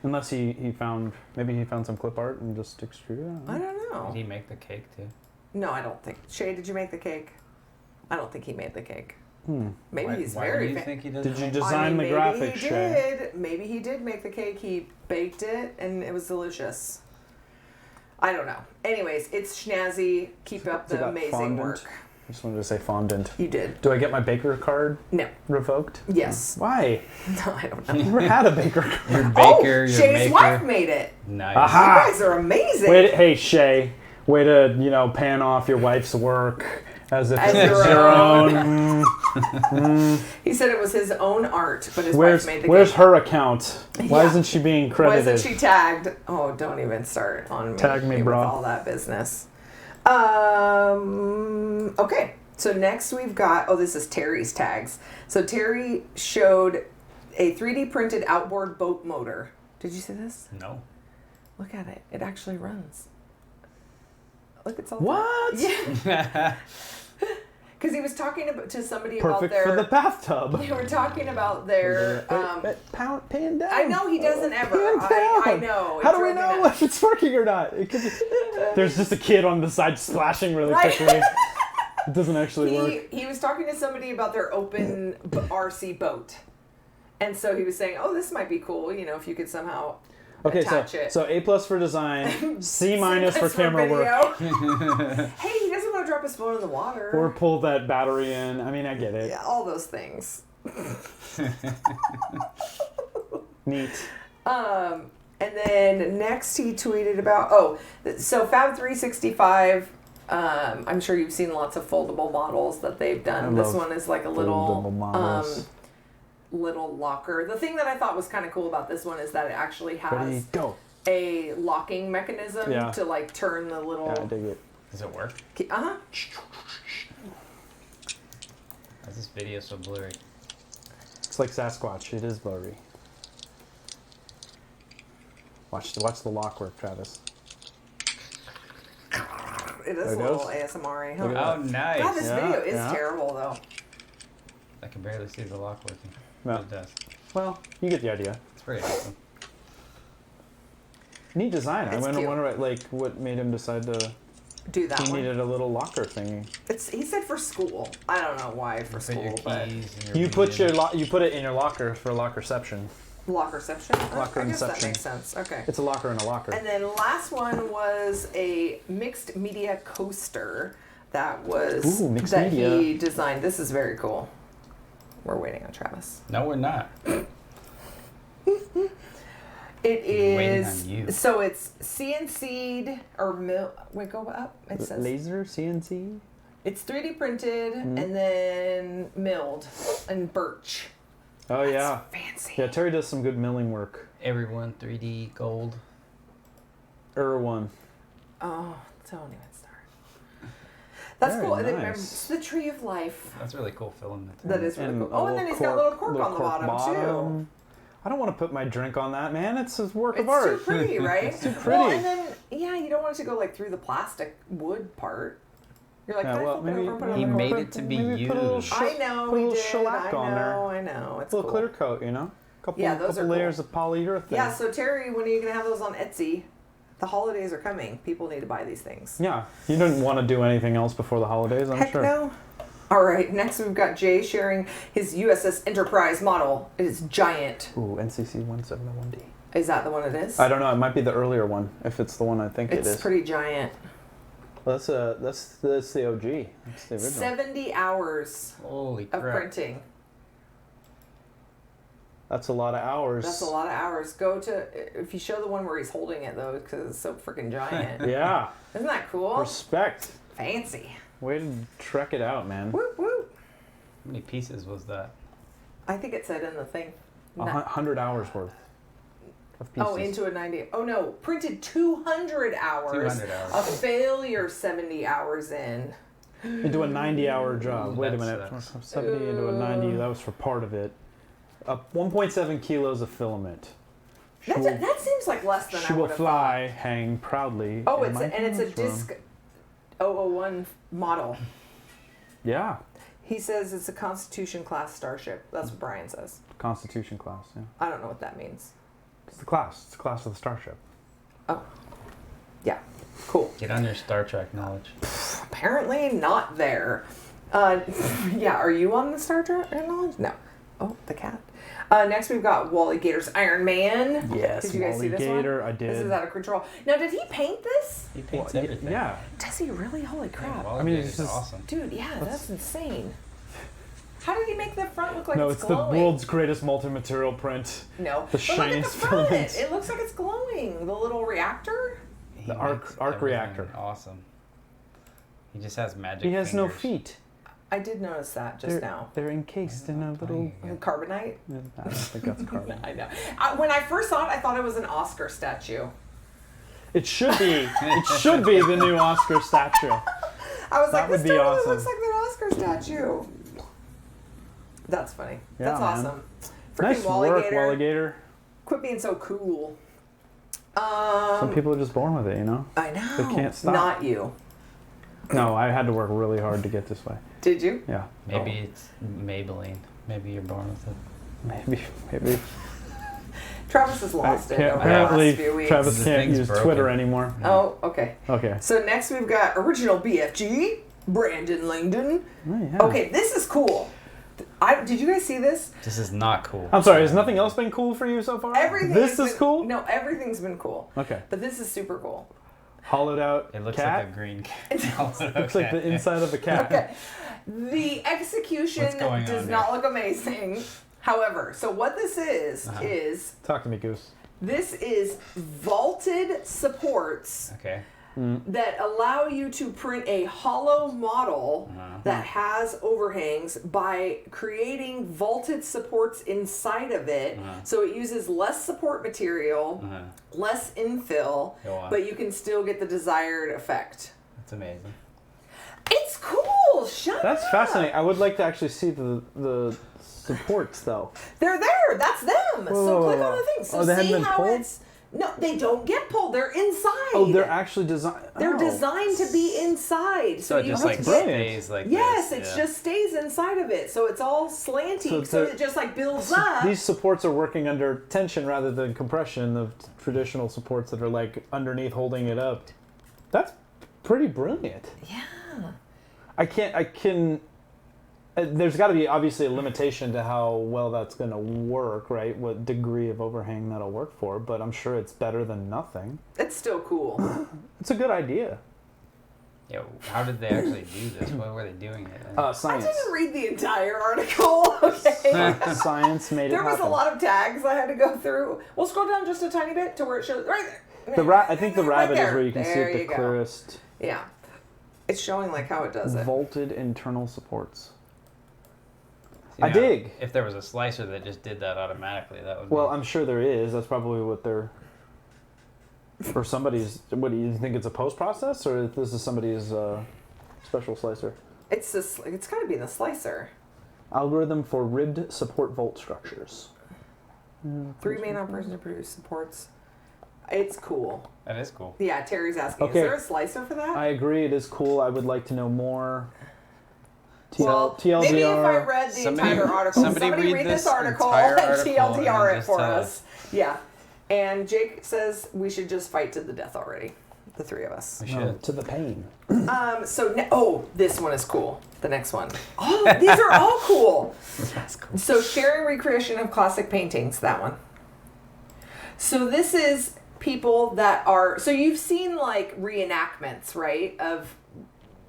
Unless he found some clip art and just extruded it. I don't know. Did he make the cake too? No, I don't think. Shay, did you make the cake? I don't think he made the cake. Hmm. Maybe Why, he's why very. do you think he did? Did you I design mean, the maybe graphics, he Shay? did. Maybe he did make the cake. He baked it, and it was delicious. I don't know. Anyways, it's schnazzy. Keep up Has it the got amazing fondant? work. I just wanted to say fondant. You did. Do I get my baker card No. revoked? Yes. Why? No, I don't I know. never had a baker card. Your Oh, baker, your Shay's maker. wife made it. Nice. Aha! You guys are amazing. Hey Shay, way to pan off your wife's work as if As it's your your own. own. He said it was his own art, but his Where's wife made the where's cake. her account? Why Yeah. isn't she being Why credited? isn't she tagged? Oh, don't even start on me. Tag me, with bro. all that business. Okay. So next we've got, this is Terry's tags. So Terry showed a 3D printed outboard boat motor. Did you see this? No. Look at it. It actually runs. Look, it's all What? Yeah. Because he was talking to somebody about Perfect their. for the bathtub. They were talking about their. Pan down. I know he doesn't ever. Pan I down. know. It How do we drove me know nuts. if it's working or not? It could be, there's just a kid on the side splashing really Right. quickly. It doesn't actually work. He was talking to somebody about their open RC boat, and so he was saying, "Oh, this might be cool. If you could somehow attach it." so A+ for design, C- for camera work, video. Hey, he doesn't want to drop his phone in the water. or pull that battery in. I mean, I get it. Yeah, all those things. Neat. And then next he tweeted about so Fab365. I'm sure you've seen lots of foldable models that they've done. I This love one is like a foldable models. little locker. The thing that I thought was kind of cool about this one is that it actually Ready, has go. a locking mechanism Yeah. to like turn the little. Yeah, I dig it. Does it work? Uh-huh. Why is this video so blurry? It's like Sasquatch. It is blurry. Watch the lock work, Travis. It There is it a little goes. ASMR-y. Look Huh? at Oh, nice. God, this Yeah, video is yeah. terrible though. I can barely see the lock working. Yeah. It does. Well, you get the idea. It's pretty awesome. Neat design. It's I cute. wonder what made him decide to. Do that He one. needed a little locker thingy. He said for school. I don't know why for Put your school, but keys and You put media. you put it in your locker for lock reception. lock reception. Locker I guess that inception. makes sense. Okay. It's a locker in a locker. And then last one was a mixed media coaster that was Ooh, mixed that media. he designed. This is very cool. We're waiting on Travis. No, we're not. It Waiting is on you. so it's CNC'd or wait, go up. It says Laser CNC. it's 3D printed Mm-hmm. and then milled in birch. Oh That's yeah. fancy. Yeah, Terry does some good milling work. Everyone 3D gold. one. Oh, don't even start. That's Very cool. And then nice. remember, it's the tree of life. That's really cool filament. That is really cool. a Oh, and then he's got a little cork on the cork bottom, too. I don't want to put my drink on that, man. It's a work of It's art. too pretty, right? It's too pretty. Well, and then, yeah, you don't want it to go like through the plastic wood part. You're like, Yeah, can I well, flip it over and put it on he the made cork? it to be Maybe put a little used. sh- I know, put a he little did. shellac I on there. know, I know. It's A little cool. clear coat, you know? Couple Yeah, those are layers cool. of polyurethane. Yeah, so Terry, when are you going to have those on Etsy? The holidays are coming. People need to buy these things. Yeah, you didn't want to do anything else before the holidays, I'm Heck sure. no. All right, next we've got Jay sharing his USS Enterprise model. It is giant. Ooh, NCC 171D. Is that the one it is? I don't know. It might be the earlier one, if it's the one I think it It's is. pretty giant. Well, that's the OG. That's the original. 70 hours Holy of crap. printing. That's a lot of hours. That's a lot of hours. Go to, if you show the one where he's holding it though, because it's so freaking giant. Yeah. Isn't that cool? Respect. Fancy. Way to trek it out, man. Whoop whoop. How many pieces was that? I think it said in the thing. 100 hours worth of pieces. Oh, into a 90. Oh no, printed 200 hours. 200 hours. A failure 70 hours in. Into a 90-hour job. Ooh, Wait a that minute. sucks. From 70 into a 90, that was for part of it. 1.7 kilos of filament. That seems like less than She I will would have fly, hang proudly. thought. Oh, in it's my and it's a hands disc 001 model. Yeah. He says it's a Constitution class starship. That's what Brian says. Constitution class, yeah. I don't know what that means. It's the class. It's the class of the starship. Oh, yeah, cool. Get on your Star Trek knowledge. Apparently not there. Yeah, are you on the Star Trek knowledge? No. Oh, the cat. Next we've got Wally Gator's Iron Man. Yes, Did you guys Wally see this Gator, one? I did. This is out of control. Now, did he paint this? He paints Well, everything. Yeah. Does he really? Holy crap. Well, I mean, it's it's just- awesome. Dude, yeah, that's insane. How did he make the front look like No, it's it's glowing? the world's greatest multi-material print. No. the But look at the shiniest front. filament. It looks like it's glowing. The little reactor. He The arc makes reactor. everything Awesome. He just has magic He has no fingers. feet. I did notice that just now. They're encased in a little... Carbonite? I don't think that's carbon. I know. When I first saw it, I thought it was an Oscar statue. It should be. It should be the new Oscar statue. I was That like, this would be totally awesome. looks like the Oscar statue. That's funny. Yeah, That's man. awesome. Freaking Nice Wally work, Gator. Walligator. Quit being so cool. Some people are just born with it, you know? I know. They can't stop. Not you. No, I had to work really hard to get this way. Did you? Yeah. Maybe it's Maybelline. Maybe you're born with it. Maybe. Travis has lost it over the Apparently, last few weeks. Travis The can't thing's use broken. Twitter anymore. Oh, okay. Okay. So next we've got original BFG, Brandon Langdon. Oh, yeah. Okay, this is cool. Did you guys see this? This is not cool. I'm sorry, has nothing else been cool for you so far? Everything. This has is been- cool? No, everything's been cool. Okay. But this is super cool. Hollowed out It looks cat. like a green cat. Looks like the inside of a cat. Okay. The execution What's going does on not here? look amazing. However, so what this is Talk to me, Goose. this is vaulted supports Okay. that allow you to print a hollow model that has overhangs by creating vaulted supports inside of it. So it uses less support material, less infill, Go on. but you can still get the desired effect. That's amazing. It's cool. Shut That's up. fascinating. I would like to actually see the supports, though. They're there. That's them. So Whoa. click on the thing. So Oh, they haven't see been how pulled? it's. No, they don't get pulled. They're inside. Oh, they're actually designed. They're designed to be inside. So it you just can like get- brilliant. stays like Yes, this. it yeah. just stays inside of it. So it's all slanty. So So, they're- it just like builds up. These supports are working under tension rather than compression of traditional supports that are like underneath holding it up. That's pretty brilliant. Yeah. I can. There's got to be obviously a limitation to how well that's going to work, right? What degree of overhang that'll work for, but I'm sure it's better than nothing. It's still cool. It's a good idea. Yeah, how did they actually do this? What were they doing it? I Science. didn't read the entire article. Okay. Science made There it was happen. a lot of tags I had to go through. We'll scroll down just a tiny bit to where it shows right there. I think the Right rabbit is there. where you can see There it the you go. clearest. Yeah. It's showing like how it does it. Vaulted internal supports. See, I now, dig. If there was a slicer that just did that automatically, that would Well, be... I'm sure there is. That's probably what they're For somebody's, what do you think it's a post process, or this is somebody's special slicer? It's got to be in the slicer. Algorithm for ribbed support volt structures. 3 main operations to produce supports. It's cool. That is cool. Yeah, Terry's asking, Okay. is there a slicer for that? I agree, it is cool. I would like to know more. Well, TLDR. maybe if I read the entire article. Somebody read this article entire and article TLDR and it just for tell us. Yeah. And Jake says we should just fight to the death already. The 3 of us. We should. To the pain. This one is cool. The next one. Oh, these are all cool. That's cool. So sharing recreation of classic paintings, that one. So this is people that are, so you've seen like reenactments, right? Of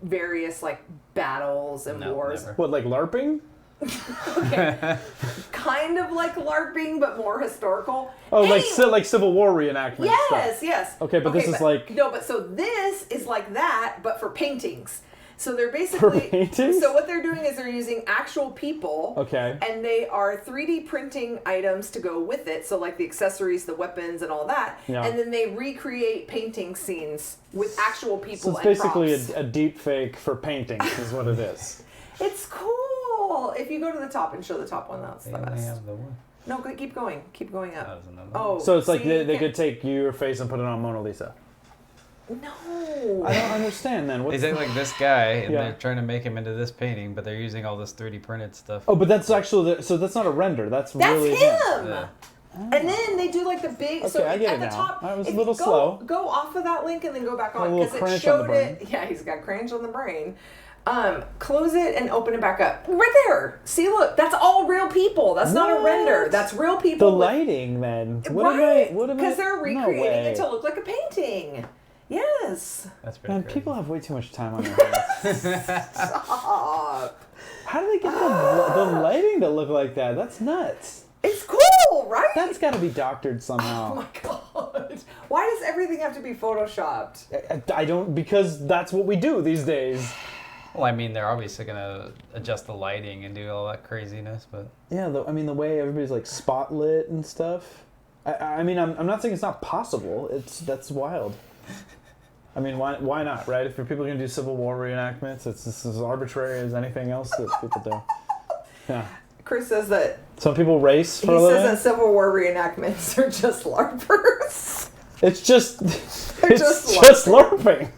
various like battles and wars. Never. What, like LARPing? Okay. Kind of like LARPing, but more historical. Oh, Anyway, like Civil War reenactment yes, stuff. yes. Okay, but this is like... No, but so this is like that, but for paintings. So they're basically... For paintings? So what they're doing is they're using actual people. Okay. And they are 3D printing items to go with it. So like the accessories, the weapons, and all that. Yeah. And then they recreate painting scenes with actual people So it's and basically props. a deep fake for paintings is what it is. It's cool. If you go to the top and show the top one, that's They the only best. have the one. No, keep going. Keep going That up. was another Oh, one. So it's like see, they you could take your face and put it on Mona Lisa. No. I don't understand then. They What's say like this guy, and Yeah. they're trying to make him into this painting, but they're using all this 3D printed stuff. Oh, but that's actually so that's not a render. That's That's really him. Yeah. And then they do like the big. So Okay, I get at it the now. top, I was a if little you slow. Go off of that link and then go back A on little because it cringe on the showed brain. it. Yeah, he's got cringe on the brain. Close it and open it back up. Right there. See, look, that's all real people. That's not a What? render. That's real people. The with- lighting then. right? What am I? Because they're No recreating way. it to look like a painting. Yes. That's pretty Man, crazy. people have way too much time on their hands. Stop. How do they get the lighting to look like that? That's nuts. It's cool, right? That's got to be doctored Oh somehow. my god. Why does everything have to be photoshopped? I don't, because that's what we do these days. Well, I mean, they're obviously gonna adjust the lighting and do all that craziness, but Yeah, I mean the way everybody's like spotlit and stuff. I mean, I'm not saying it's not possible. That's wild. I mean, why not, right? If people are gonna do Civil War reenactments, it's as arbitrary as anything else that people do. Yeah. Chris says that Some people race he for a says living. that Civil War reenactments are just LARPers. It's just They're it's just just LARPing.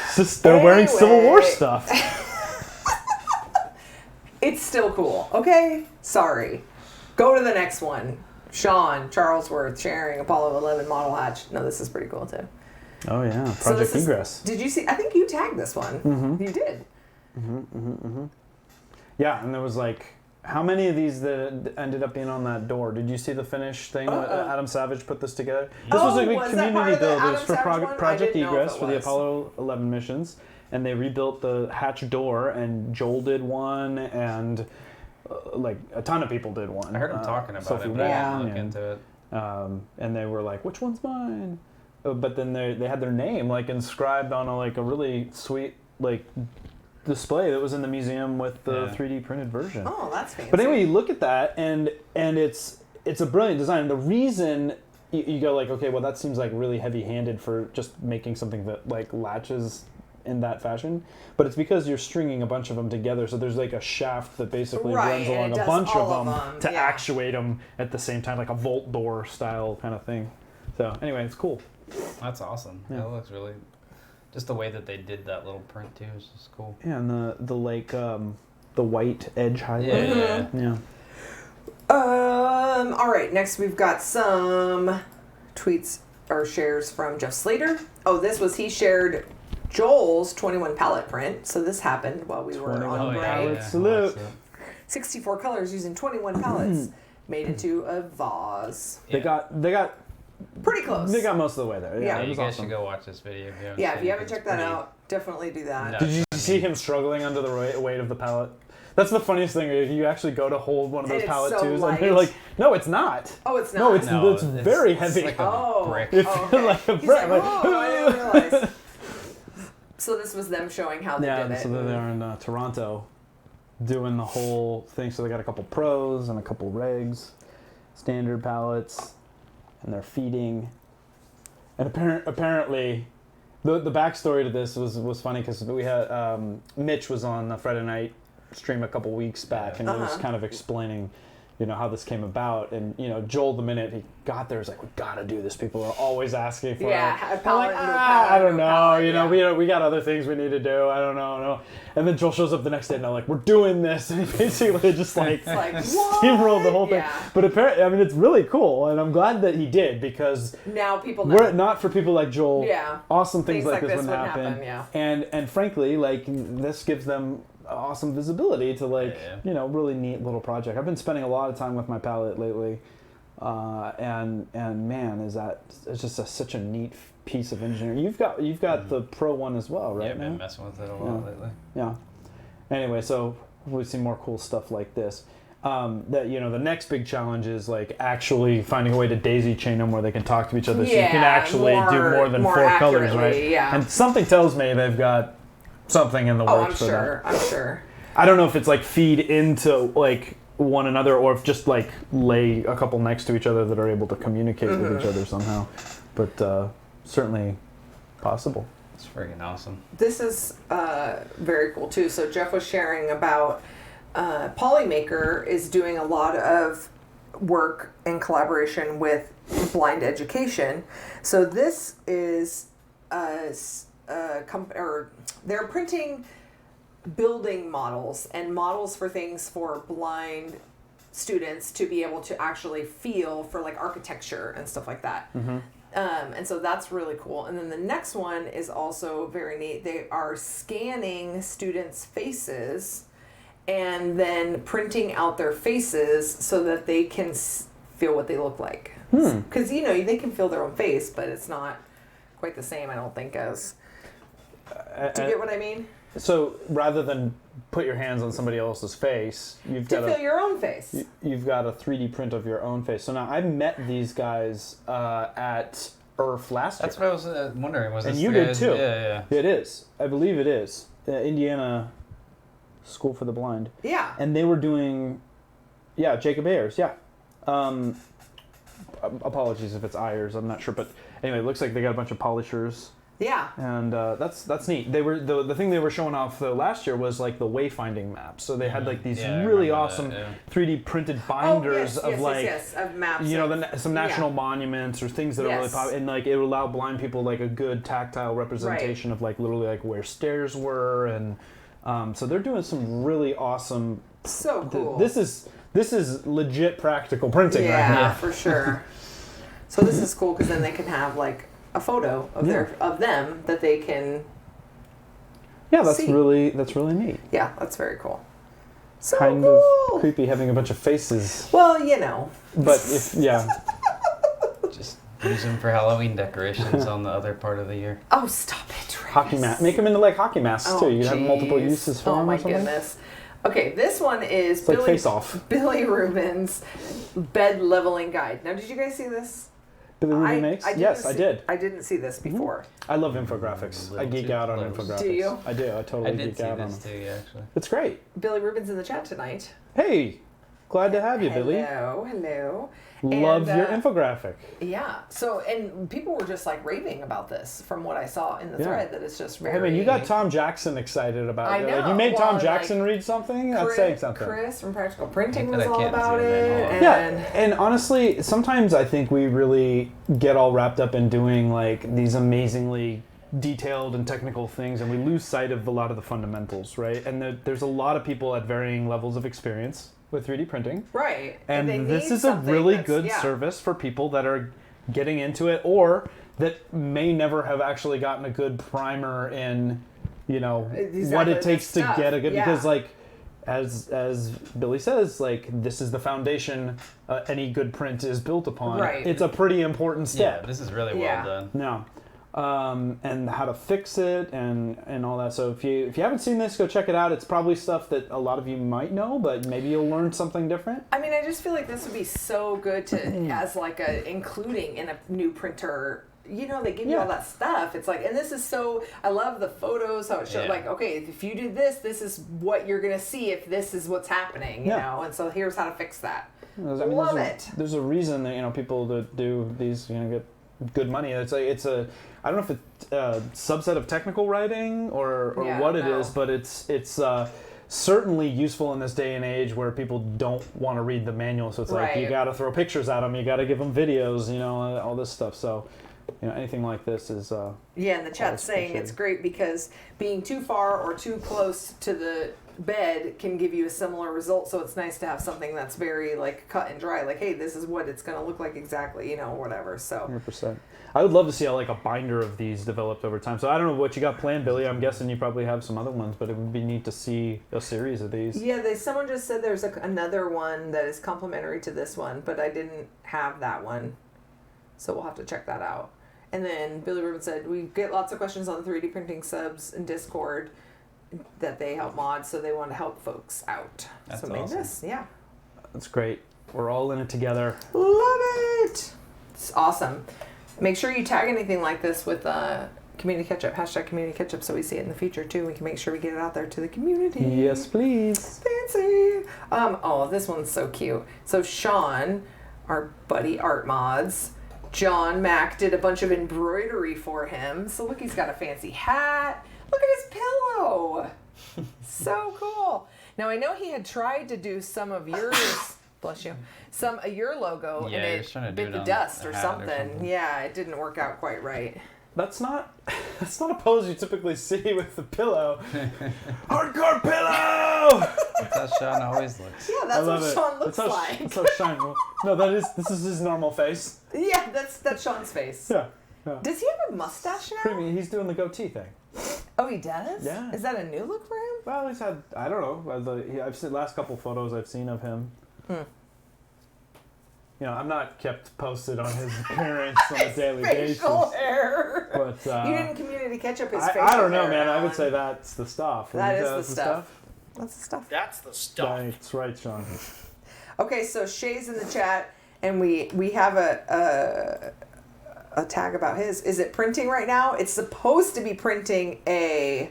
It's just they're wearing Civil War Anyway. stuff. It's still cool. Okay? Sorry. Go to the next one. Sean Charlesworth sharing Apollo 11 model hatch. No, this is pretty cool too. Oh yeah, So Project this is- Egress. Did you see? I think you tagged this one. Mm-hmm. You did. Yeah, and there was like, how many of these that ended up being on that door? Did you see the finished thing? When Adam Savage put this together. This was a big was that part community of the build. It was Adam for Savage one? I Project didn't know if Egress it for the was. Apollo 11 missions, and they rebuilt the hatch door. And Joel did one, and like a ton of people did one. I heard him talking about Sophie it, but I Wong didn't look and, into it. and they were like, "Which one's mine?" But then they had their name like inscribed on a really sweet like display that was in the museum with the Yeah. 3D printed version. Oh, that's fancy. But anyway, you look at that, and it's a brilliant design. And the reason you go like, okay, well, that seems like really heavy-handed for just making something that like latches in that fashion. But it's because you're stringing a bunch of them together, so there's like a shaft that basically Right, runs and it along a does bunch all of of them them, to yeah. actuate them at the same time, like a vault door style kind of thing. So anyway, it's cool. That's awesome. Yeah. That looks really. Just the way that they did that little print too is just cool. Yeah, and the like the white edge highlight. Yeah. Yeah. All right, next we've got some tweets or shares from Jeff Slater. Oh, he shared Joel's 21 palette print. So this happened while we were 21 on Oh, break. yeah. Palettes. Salute. 64 colors using 21 palettes made into a vase. They got Pretty close. They got most of the way there. Yeah, Yeah, Yeah, it you was guys awesome. should go watch this video. If you haven't Yeah, seen if you it, haven't it's checked that pretty- out, definitely do that. No. Did you I see mean- him struggling under the weight of the pallet? That's the funniest thing. You actually go to hold one of And those it's pallet so twos, light. and they're like, "No, it's not. Oh, it's not. No, it's No, very it's heavy." like a Oh. brick. It's Oh, okay. like a He's brick. like, Like, oh, I didn't realize. So this was them showing how they did yeah, it. so they're in Toronto doing the whole thing. So they got a couple pros and a couple regs, standard pallets, and they're feeding. And apparently, the backstory to this was funny because we had Mitch was on the Friday night stream a couple weeks back, and he was kind of explaining, how this came about. And Joel, the minute he got there, was like, "We gotta do this. People are always asking for it." Yeah, I don't know. We got other things we need to do. I don't know. No. And then Joel shows up the next day, and I'm like, "We're doing this," and he basically just steamrolled the whole thing. Yeah. But apparently, it's really cool, and I'm glad that he did, because now people know. were it not for people like Joel, Yeah. awesome things like this wouldn't happen. happen. Yeah. And frankly, this gives them awesome visibility to really neat little project. I've been spending a lot of time with my palette lately, and man, it's just such a neat piece of engineering. You've got the Pro one as well, right? Yeah, I've been messing with it a lot lately. Yeah. Anyway, so we've seen more cool stuff like this. The next big challenge is actually finding a way to daisy chain them where they can talk to each other, so you can actually do more than 4 colors, right? Yeah. And something tells me they've got something in the works for that. I'm sure. I don't know if it's feed into one another, or if just lay a couple next to each other that are able to communicate with each other somehow, but certainly possible. It's freaking awesome. This is very cool too. So Jeff was sharing about Polymaker is doing a lot of work in collaboration with Blind Education. So this is they're printing building models and models for things for blind students to be able to actually feel for architecture and stuff like that. And so that's really cool. And then the next one is also very neat. They are scanning students' faces and then printing out their faces so that they can feel what they look like. Because, they can feel their own face, but it's not quite the same, I don't think, as... Do you get what I mean? So rather than put your hands on somebody else's face, you've got feel your own face. You've got a 3D print of your own face. So now I met these guys at IRF last year. That's what I was wondering. Was and this you the did guys? too. Yeah. It is. I believe it is. Indiana School for the Blind. Yeah. And they were doing, Jacob Ayers. Yeah. Apologies if it's Ayers. I'm not sure, but anyway, it looks like they got a bunch of polishers. Yeah. And that's neat. They were the thing they were showing off last year was the wayfinding maps. So they had these really awesome 3D printed binders of of maps. Some national monuments or things that are really popular, and it would allow blind people a good tactile representation of literally where stairs were, and so they're doing some really awesome. So cool. This is legit practical printing right now. Yeah, for sure. So this is cool because then they can have a photo of of them that they can see. really neat. Yeah, that's very cool. So kind cool. of creepy having a bunch of faces. Well, But if Just use them for Halloween decorations on the other part of the year. Oh, stop it. Hockey mask. Make them into hockey masks too. You can have multiple uses for them. Oh my or something. goodness. Okay, this one is It's Face Off. Billy Rubin's bed leveling guide. Now, did you guys see this? Billy Rubin makes? Yes, I did. I didn't see this before. I love infographics. I geek out on infographics. Do you? I do. I totally geek out on them. I did see this too, yeah, actually. It's great. Billy Rubin's in the chat tonight. Hey, glad to have you, Billy. Hello. Love your infographic. Yeah. So, and people were just raving about this from what I saw in the thread, that it's just very... I mean, you got Tom Jackson excited about it. I know. You made Tom Jackson read something? That's saying something. Chris from Practical Printing was all about it. And honestly, sometimes I think we really get all wrapped up in doing these amazingly detailed and technical things, and we lose sight of a lot of the fundamentals, right? And there's a lot of people at varying levels of experience with 3D printing. Right. And this is a really good service for people that are getting into it, or that may never have actually gotten a good primer in, what it takes to get a good, because as Billy says, this is the foundation any good print is built upon. Right. It's a pretty important step. Yeah, this is really well done. No. And how to fix it and all that. So if you haven't seen this, go check it out. It's probably stuff that a lot of you might know, but maybe you'll learn something different. I mean, I just feel like this would be so good to as including in a new printer. They give you all that stuff. It's and this is so, I love the photos, how it shows, okay, if you do this, this is what you're going to see if this is what's happening, you know, and so here's how to fix that. Love it. There's a reason that, people that do these, get good money. It's a I don't know if it's a subset of technical writing or Yeah, what it no. is, but it's certainly useful in this day and age where people don't want to read the manual. So it's like you Right. got to throw pictures at them, you got to give them videos, all this stuff. So anything like this is Yeah, and the Always chat's saying it's appreciated. great because being too far or too close to the bed can give you a similar result. So it's nice to have something that's very like cut and dry. Like, hey, this is what it's going to look like exactly, whatever. So 100%. I would love to see like a binder of these developed over time. So I don't know what you got planned, Billy. I'm guessing you probably have some other ones, but it would be neat to see a series of these. yeah, someone just said there's another one that is complementary to this one, but I didn't have that one. So we'll have to check that out. And then Billy Rubin said, we get lots of questions on the 3D printing subs in Discord that they help mod, so they want to help folks out. That's so make awesome. this, yeah. That's great. We're all in it together. Love it! It's awesome. Make sure you tag anything like this with Community Ketchup, hashtag Community Ketchup, so we see it in the future too. We can make sure we get it out there to the community. Yes, please. Fancy. Oh, this one's so cute. So Sean, our buddy Art Mods, John Mack did a bunch of embroidery for him. So look, he's got a fancy hat. Look at his pillow. So cool. Now I know he had tried to do some of yours. Bless you. Some of your logo, Yeah, and he was trying to it do bit it the on dust the or hat or something. something. Yeah, it didn't work out quite right. That's not a pose you typically see with the pillow. Hardcore pillow. That's how Sean always looks. Yeah, I that's love what it. Sean looks that's how, like. That's how Sean. No, this is his normal face. Yeah, that's Sean's face. Yeah. Does he have a mustache now? Pretty, he's doing the goatee thing. Oh, he does? Yeah. Is that a new look for him? Well, he's had, I don't know. I've seen last couple photos I've seen of him. I'm not kept posted on his appearance on a daily basis. Facial hair. But You didn't community ketchup his facial I don't know, hair, man. I would Alan. say that's the stuff. That Wouldn't you is say the stuff. That's the stuff. That's the stuff. That's right, Sean. Okay, so Shay's in the chat, and we have a tag about his. Is it printing right now? It's supposed to be printing a.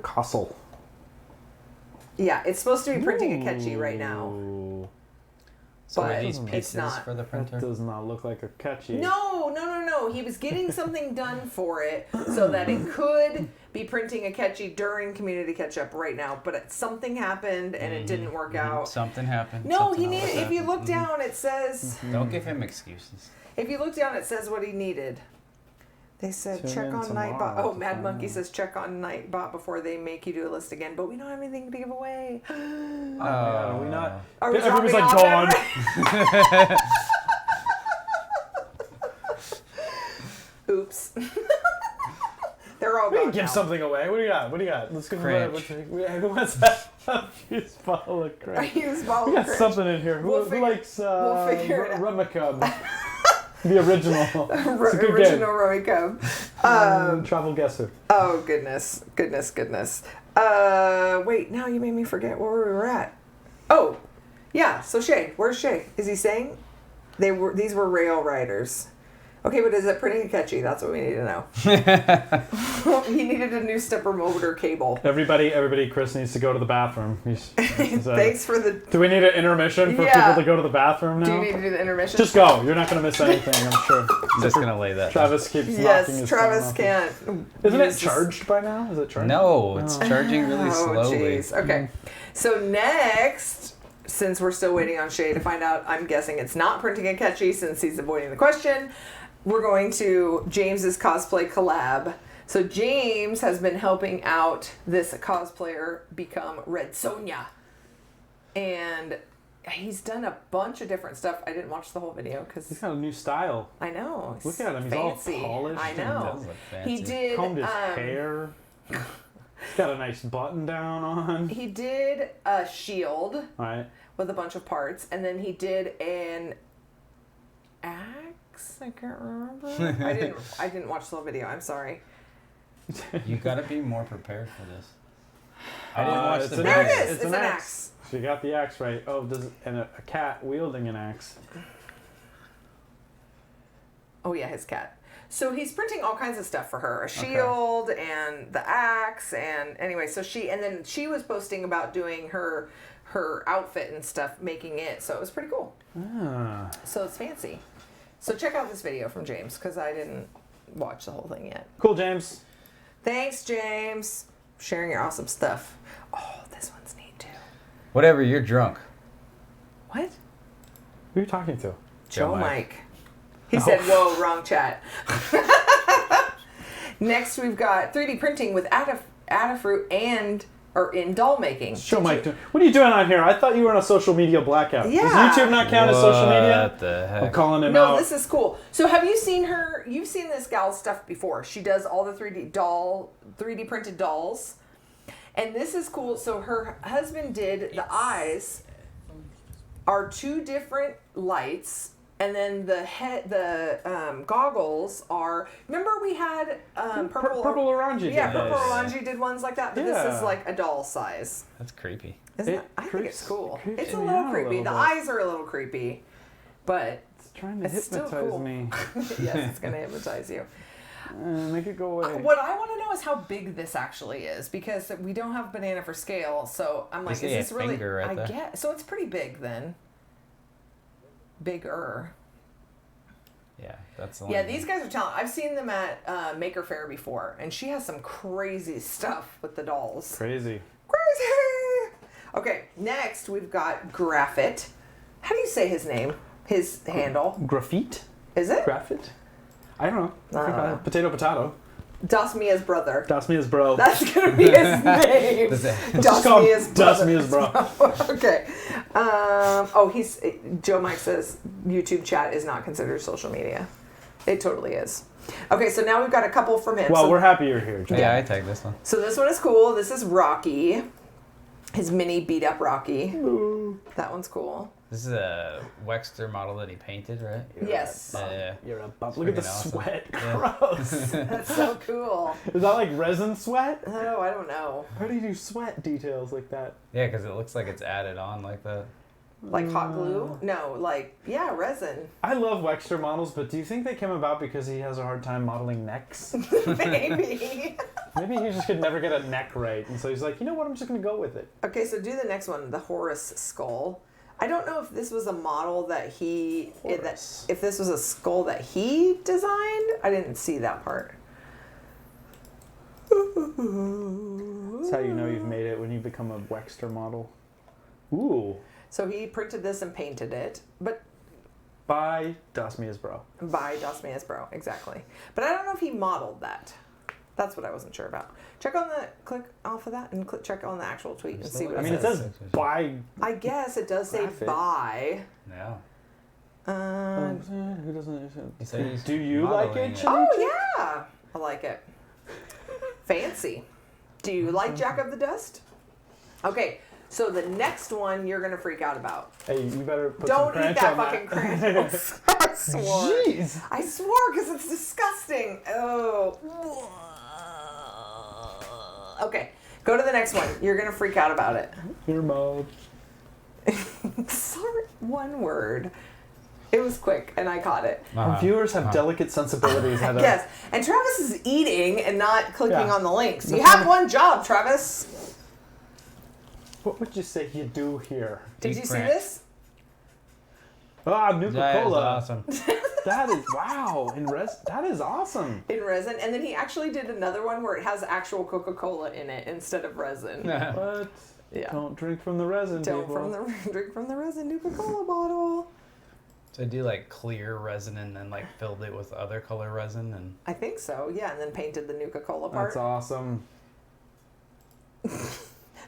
Castle. Yeah, it's supposed to be printing a catchy right now. Ooh, So But are these it's pieces not. for the that printer? does not look like a catchy. No. He was getting something done for it so that it could be printing a catchy during Community Ketchup right now. But something happened and it didn't work out. Something happened. No, Something he always needed. If you happens. look down, it says. Don't give him excuses. If you look down, it says what he needed. They said Tune check in on tomorrow Nightbot. Oh, to Mad find Monkey out. says check on Nightbot before they make you do a list again. But we don't have anything to give away. Oh, man, are we not? Are we Everybody's like dropping gone. off Oops. They're all We gone can give now. something away. What do you got? Let's give Cringe. Who wants that? Use bottle of I cringe. use bottle We got cringe. something in here. We'll Who figure- likes we'll figure it out. Rumacub? The original. It's a good Original game. Romy Cub. Travel guesser. Oh goodness. Wait, now you made me forget where we were at. Oh, yeah. So Shay, where's Shay? Is he saying these were rail riders? Okay, but is it printing a catchy? That's what we need to know. He needed a new stepper motor cable. Everybody, Chris needs to go to the bathroom. Thanks for the. Do we need an intermission for Yeah. people to go to the bathroom now? Do you need to do the intermission? Just go. You're not going to miss anything, I'm sure. I'm just gonna lay that. Travis keeps knocking Yes, his Travis phone off. can't. Isn't it use this- charged by now? Is it charged? No, it's charging really Oh, slowly. jeez. Okay. So next, since we're still waiting on Shay to find out, I'm guessing it's not printing a catchy since he's avoiding the question. We're going to James's cosplay collab. So James has been helping out this cosplayer become Red Sonja. And he's done a bunch of different stuff. I didn't watch the whole video He's because got a new style. I know. Look at him. He's fancy. all polished. I and know. Does look fancy. He did. Combed his hair. He's got a nice button down on. He did a shield All right. with a bunch of parts, and then he did an axe. I can't remember. I didn't watch the whole video. I'm sorry. You gotta be more prepared for this. I didn't watch it's the an There it video. is. It's an axe. So you got the axe right. Oh, and a cat wielding an axe. Oh yeah, his cat. So he's printing all kinds of stuff for her, a shield and the axe, and anyway, and then she was posting about doing her outfit and stuff, making it. So it was pretty cool. Ah. So it's fancy. So check out this video from James because I didn't watch the whole thing yet. Cool, James. Thanks, James. Sharing your awesome stuff. Oh, this one's neat too. Whatever, you're drunk. What? Who are you talking to? Joe Mike. He said, whoa, wrong chat. Next, we've got 3D printing with Adafruit or in doll making. Joe Mike, what are you doing on here? I thought you were on a social media blackout. Yeah. Does YouTube not count as social media? What the heck? I'm calling him No, out. this is cool. So have you seen her? You've seen this gal's stuff before. She does all the 3D printed dolls. And this is cool. So her husband did the eyes are 2 different lights. And then the goggles are. Remember we had purple Orange. Yeah, purple orange did ones like that. But this is like a doll size. That's creepy. Isn't it? I think it's cool. creeps It's a me little out a creepy. little The bit. eyes are a little creepy, but It's trying to it's still hypnotize cool. me. yes, it's gonna hypnotize you. Make it go away. What I want to know is how big this actually is because we don't have banana for scale. So I'm like, is see a this really? finger right I there. get. So it's pretty big then. Bigger. Yeah, that's the Yeah, one. these guys are talented. I've seen them at Maker Faire before, and she has some crazy stuff with the dolls. Crazy. Crazy. Okay, next we've got Graphit. How do you say his name? His handle? Graphite? Is it? Graphite? I don't know. I don't know. Potato. Das Mia's brother. Das me is bro. That's gonna be his name. Does it- Das Mia's brother. Das me is bro. Okay. Joe Mike says YouTube chat is not considered social media. It totally is. Okay, so now we've got a couple from him. Well, So- we're happy you're here, Joe. Yeah, I tagged this one. So this one is cool. This is Rocky. His mini beat up Rocky. That one's cool. This is a Wexter model that he painted, right? Yes. Yeah. You're a bum. Look at the freaking awesome. sweat. Yeah. Gross. That's so cool. Is that like resin sweat? Oh, I don't know. How do you do sweat details like that? Yeah, because it looks like it's added on like that. Like hot glue? No, resin. I love Wexter models, but do you think they came about because he has a hard time modeling necks? Maybe. Maybe he just could never get a neck right, and so he's like, you know what, I'm just going to go with it. Okay, so do the next one, the Horus skull. I don't know if this was a model that Horus. if this was a skull that he designed. I didn't see that part. That's how you know you've made it, when you become a Wexter model. Ooh. So he printed this and painted it, but By Das Mia's bro. by Das Mia's bro, exactly. But I don't know if he modeled that. That's what I wasn't sure about. Click off of that and check on the actual tweet and see what I mean, it says. says by. I guess it does say Graphic. by. Yeah. Who doesn't? He said he's Do you like modeling it, it. Chili? Oh yeah, I like it. Fancy. Do you like Jack of the Dust? Okay, so the next one you're gonna freak out about. Hey, you better put Don't some eat crunch that on fucking crunch. I swore. Jeez. I swore because it's disgusting. Oh. Okay, go to the next one. You're gonna freak out about it. Your mouth. Sorry, one word. It was quick and I caught it. Our viewers have delicate sensibilities, Heather. Yes, and Travis is eating and not clicking Yeah. on the links. You have one job, Travis. What would you say you do here? Did Eat you see French. this? Ah, That is Nuka-Cola. awesome. That is, wow. That is awesome. In resin, and then he actually did another one where it has actual Coca-Cola in it instead of resin. What? Yeah. Don't drink from the resin, Don't people. drink from the resin Nuka-Cola bottle. So I do like clear resin and then like filled it with other color resin and I think so. Yeah, and then painted the Nuka-Cola part. That's awesome.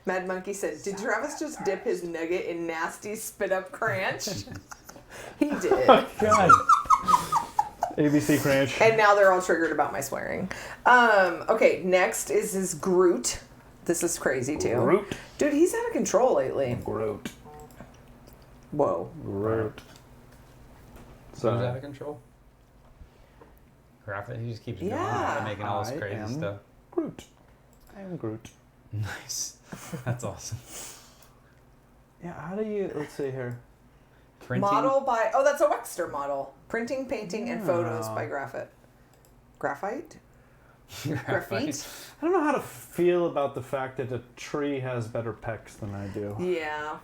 Mad Monkey said, "Did Travis just dip his nugget in nasty spit up cranch?" He did. God. ABC Cranch. And now they're all triggered about my swearing. Okay, next is his Groot. This is crazy too. Groot. Dude, he's out of control lately. Groot. Whoa. Groot. so he's out of control. Graphic, he just keeps going Yeah. and making all this I crazy am stuff. Groot. I am Groot. Nice. That's awesome. Yeah, how do you, let's see here. Printing. Model by, oh, that's a Wexter model. Printing, painting, and photos Yeah. by Graphite. Graphite? Graphite. Graphite? I don't know how to feel about the fact that a tree has better pecs than I do. Yeah.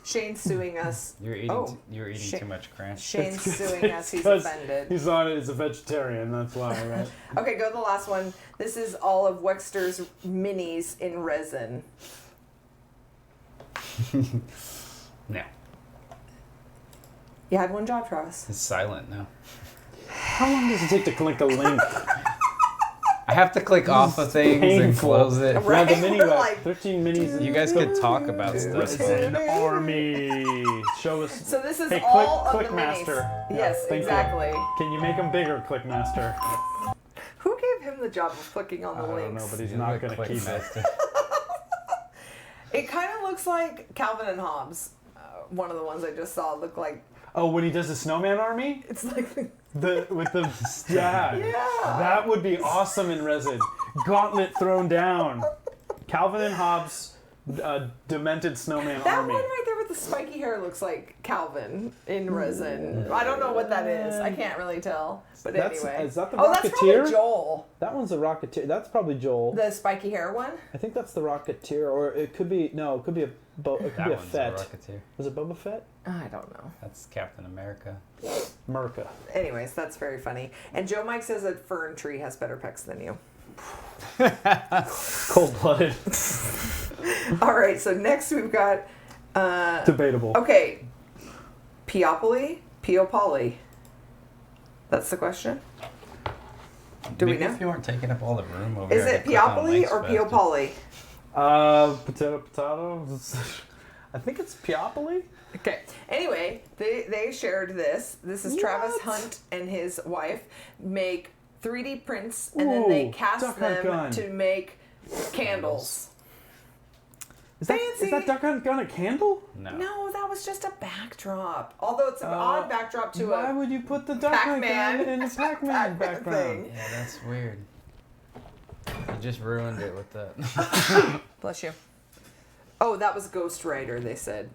Shane's suing us. You're eating. Oh, You're eating shit. too much crunch. Shane's suing us. He's 'Cause offended. He's on it as a vegetarian. That's why, right? Okay, go to the last one. This is all of Wexter's minis in resin. No, You had one job, Travis. it's silent now. How long does it take to click a link? I have to click off of things and painful. close it. Right? Yeah, the mini We're web. like, 13 minis. You guys could talk about stuff. Resin Army. Show us. So this is Hey, all Click of the minis. Master. Yeah, Yes, thank you. exactly. Can you make them bigger, Clickmaster? Who gave him the job of clicking on the I don't links? know, but he's You not look going to quick, keep it. master. It kind of looks like Calvin and Hobbes. One of the ones I just saw looked like Oh, when he does the snowman army? it's like With the yeah. Yeah. That would be awesome in resin. Gauntlet thrown down. Calvin and Hobbes, demented snowman that army. one right there with the spiky hair looks like Calvin in resin. I don't know what that is. I can't really tell. But anyway. Is that the Oh, that's probably Rocketeer? Joel. That one's a Rocketeer. That's probably Joel. The spiky hair one. I think that's the Rocketeer, or it could be it could be a That one's a Fett. Rocketeer. Was it Boba Fett? I don't know. That's Captain America. Merca. Anyways, that's very funny. And Joe Mike says that Fern Tree has better pecs than you. Cold-blooded. All right, so next we've got Debatable. okay, Peopoly, Peopoly. That's the question. Do Maybe we know? if you weren't taking up all the room over Is here, I it could click on Peopoly links or faster. Peopoly? Potato. I think it's Peopoly. Okay. Anyway, they shared this. This is Travis What? Hunt and his wife make 3D prints and then they Ooh, cast Duck Hunt them gun. to make candles. Is Fancy. that Duck Hunt gun a candle? No, that was just a backdrop. Although it's an odd backdrop to Why a would you put the Duck Hunt Pac-Man. gun in a Pac-Man background? thing. Yeah, that's weird. You just ruined it with that. Bless you. Oh, that was Ghost Rider, they said.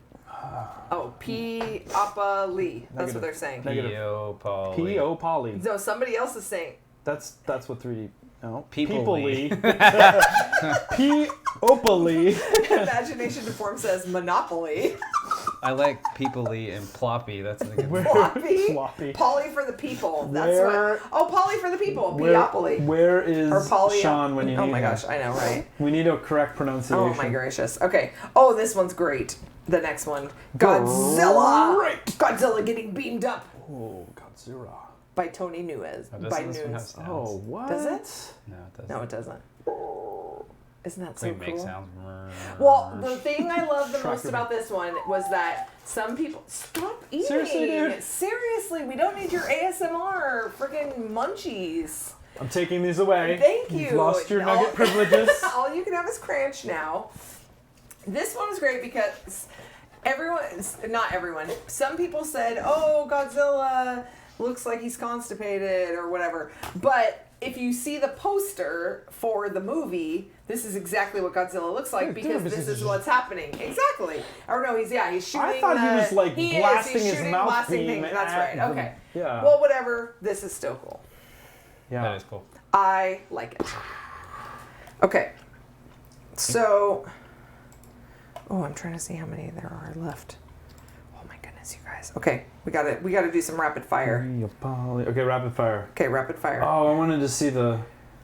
Oh, P-Appa-Lee. That's Negative. what they're saying. Negative. P.O. Paul. P.O. Poly. No, somebody else is saying. That's what 3D. No. People-ly. P-O-P-A-L-Y. Imagination Deformed says Monopoly. I like Peoply and Ploppy. That's a good one. Floppy. Floppy. Polly for the people. That's Where- what. Oh, Polly for the people. Where, Peopoly. where is Or Polly. Sean when you need Oh my him? gosh, I know, right? We need a correct pronunciation. Oh my gracious. Okay. Oh, this one's great. The next one. Godzilla. Great. Godzilla getting beamed up Oh, Godzilla. by Tony Nuez. Oh, doesn't by this one have Nunes. sounds? Oh, what? Does it? No, it doesn't. No, it doesn't. Isn't that so We make cool? sounds. Well, the thing I love the most Trucker. about this one was that some people stop eating. Seriously, dude? Seriously, we don't need your ASMR freaking munchies. I'm taking these away. Thank you. You've lost your All- nugget privileges. All you can have is Cranch now. This one was great because not everyone, some people said, oh, Godzilla looks like he's constipated or whatever. But if you see the poster for the movie, this is exactly what Godzilla looks like because this is what's happening. Exactly. Or no, he's shooting. I thought he was like blasting he's his shooting, mouth blasting beam things. That's at right. them. Okay. Yeah. Well, whatever. This is still cool. Yeah. That is cool. I like it. Okay. So, I'm trying to see how many there are left. Oh my goodness, you guys. Okay, we gotta do some rapid fire. Okay, rapid fire. Okay, rapid fire. Oh, I wanted to see the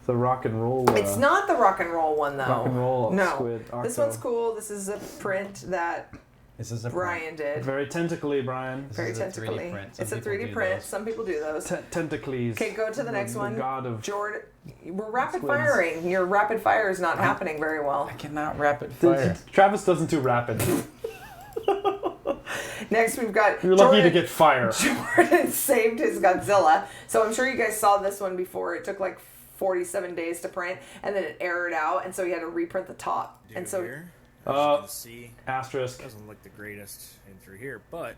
rock and roll. It's not the rock and roll one though. Rock and roll No. squid. This octo. one's cool. This is a print that This is a Brian did. Very tentacly, Brian. This Very is a 3D tentacally. print. Some It's a people 3D do print. those. Some people do those. Tentacles. Okay, go to the next one. The god of. Jordan, we're rapid Squids. firing. Your rapid fire is not happening very well. I cannot rapid fire. Travis doesn't do rapid. Next, we've got. You're lucky to Jordan- get fire. Jordan saved his Godzilla. So I'm sure you guys saw this one before. It took like 47 days to print, and then it errored out, and so he had to reprint the top. Dude, And so here, as you can see, Asterisk. doesn't look the greatest in through here, but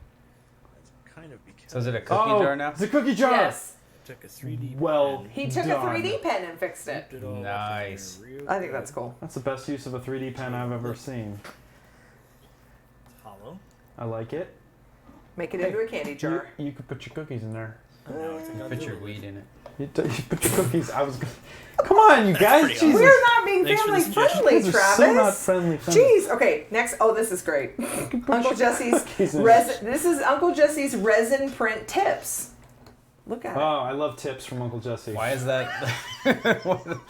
that's kind of because So is it a cookie jar now? It's a cookie jar. yes, I took a 3D Well, pen, he took Done. a 3D pen and fixed it. dipped it all up in Nice. there real I think good. that's cool. That's the best use of a 3D pen I've ever seen. It's hollow. I like it. Make it into a candy jar. You could put your cookies in there. And now it's a Put your Godzilla. weed in it. You put your cookies. Come on, you guys. pretty Jesus. We're not being Thanks for family the suggestion. friendly, You guys are Travis. so not friendly. Jeez. Okay. Next. Oh, this is great. Uncle Jesse's cookies in resin. This is Uncle Jesse's resin print tips. Look at Oh, I love tips from Uncle Jesse. Why is that the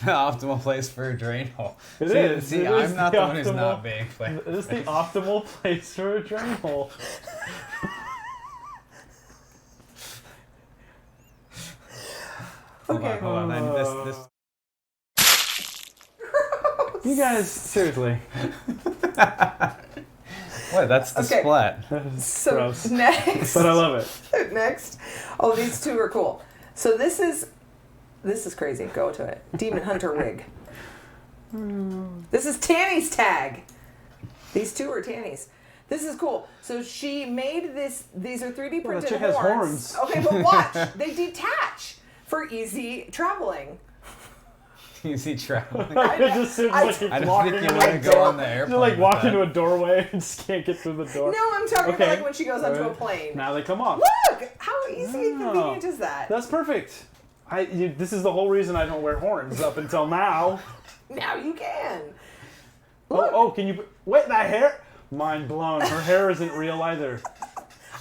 optimal place for a drain hole? It see, is. See, It I'm is not the the one who's optimal- not being played. It is the optimal place for a drain hole. Okay. Hold on. This You guys, seriously. what? That's the Okay. splat. That is So gross. next. But I love it. Next. Oh, these two are cool. So this is crazy. Go to it. Demon Hunter wig. This is Tanny's tag. These two are Tanny's. This is cool. So she made this. These are 3D Well, that printed chick has horns. horns. Okay, but watch. They detach for easy traveling. Easy traveling. It just seems like he's I don't walking think you into want to go on the airplane. You like with walk that. into a doorway and just can't get through the door. No, I'm talking Okay. about like when she goes onto a Alright. plane. Now they come off. Look, how easy and convenient is that? That's perfect. This is the whole reason I don't wear horns up until now. Now you can. Oh, Look, oh, can you? Wait, that hair? Mind blown. Her hair isn't real either.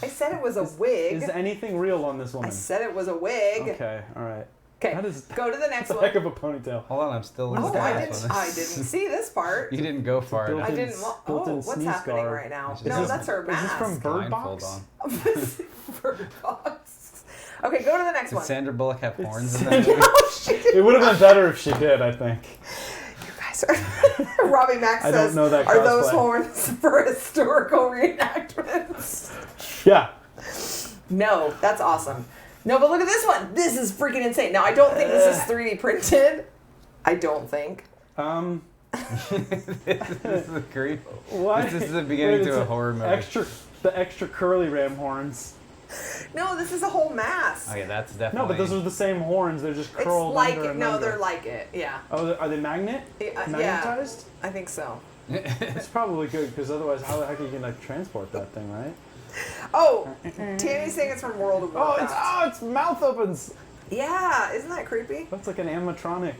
I said it was a wig. Is anything real on this I woman? said it was a wig. Okay, all right. Okay, That is go to the next a one. heck of a ponytail. Hold on, I'm still looking Oh, at I this didn't. one. I didn't see this part. You didn't go far Built enough. I in- didn't. Oh, built-in what's sneeze happening guard. right now? Is No, this- that's her Is this mask. from Bird Blindfold Box? on. Bird Box. Okay, go to the next Did one. Sandra Bullock have horns in that movie? Oh, she did. It would have been better if she did, I think. You guys are. Robbie Mack I says, don't know that "Are those cosplay." horns for historical reenactments?" Yeah. No, that's awesome. No, but look at this one. This is freaking insane. Now, I don't think this is 3D printed. I don't think. This is the creep. Why? This is the beginning Wait, to it's a horror movie. The extra curly ram horns. No, this is a whole mask. Okay, that's definitely. No, but those are the same horns. They're just It's curled like under it. and No, under. they're like it. Yeah. Oh, are they magnet? Yeah. Magnetized? I think so. It's probably good because otherwise, how the heck are you gonna transport that thing, right? Oh, Tanny's saying it's from World of Oh, Warcraft. it's mouth opens. Yeah, isn't that creepy? That's like an animatronic.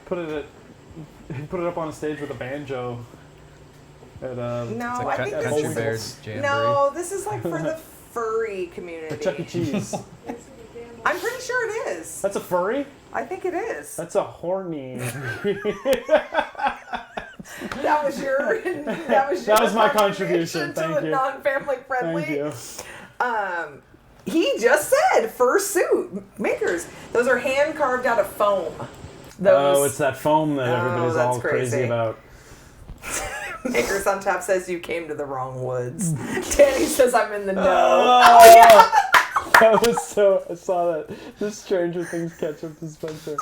Put it up on a stage with a banjo. At No, It's I like think this Country is Bears Jamboree. no. This is like for the furry community. Chuck E. Cheese. I'm pretty sure it is. That's a furry? I think it is. That's a horny. That was your. That was your. That was my contribution. to Thank the you. non-family friendly. Thank you. He just said fursuit makers. Those are hand carved out of foam. Oh, it's that foam that Oh, everybody's that's all crazy crazy. about. Makers on Tap says you came to the wrong woods. Danny says I'm in the know. Oh, yeah. That was so. I saw that. The Stranger Things ketchup dispenser.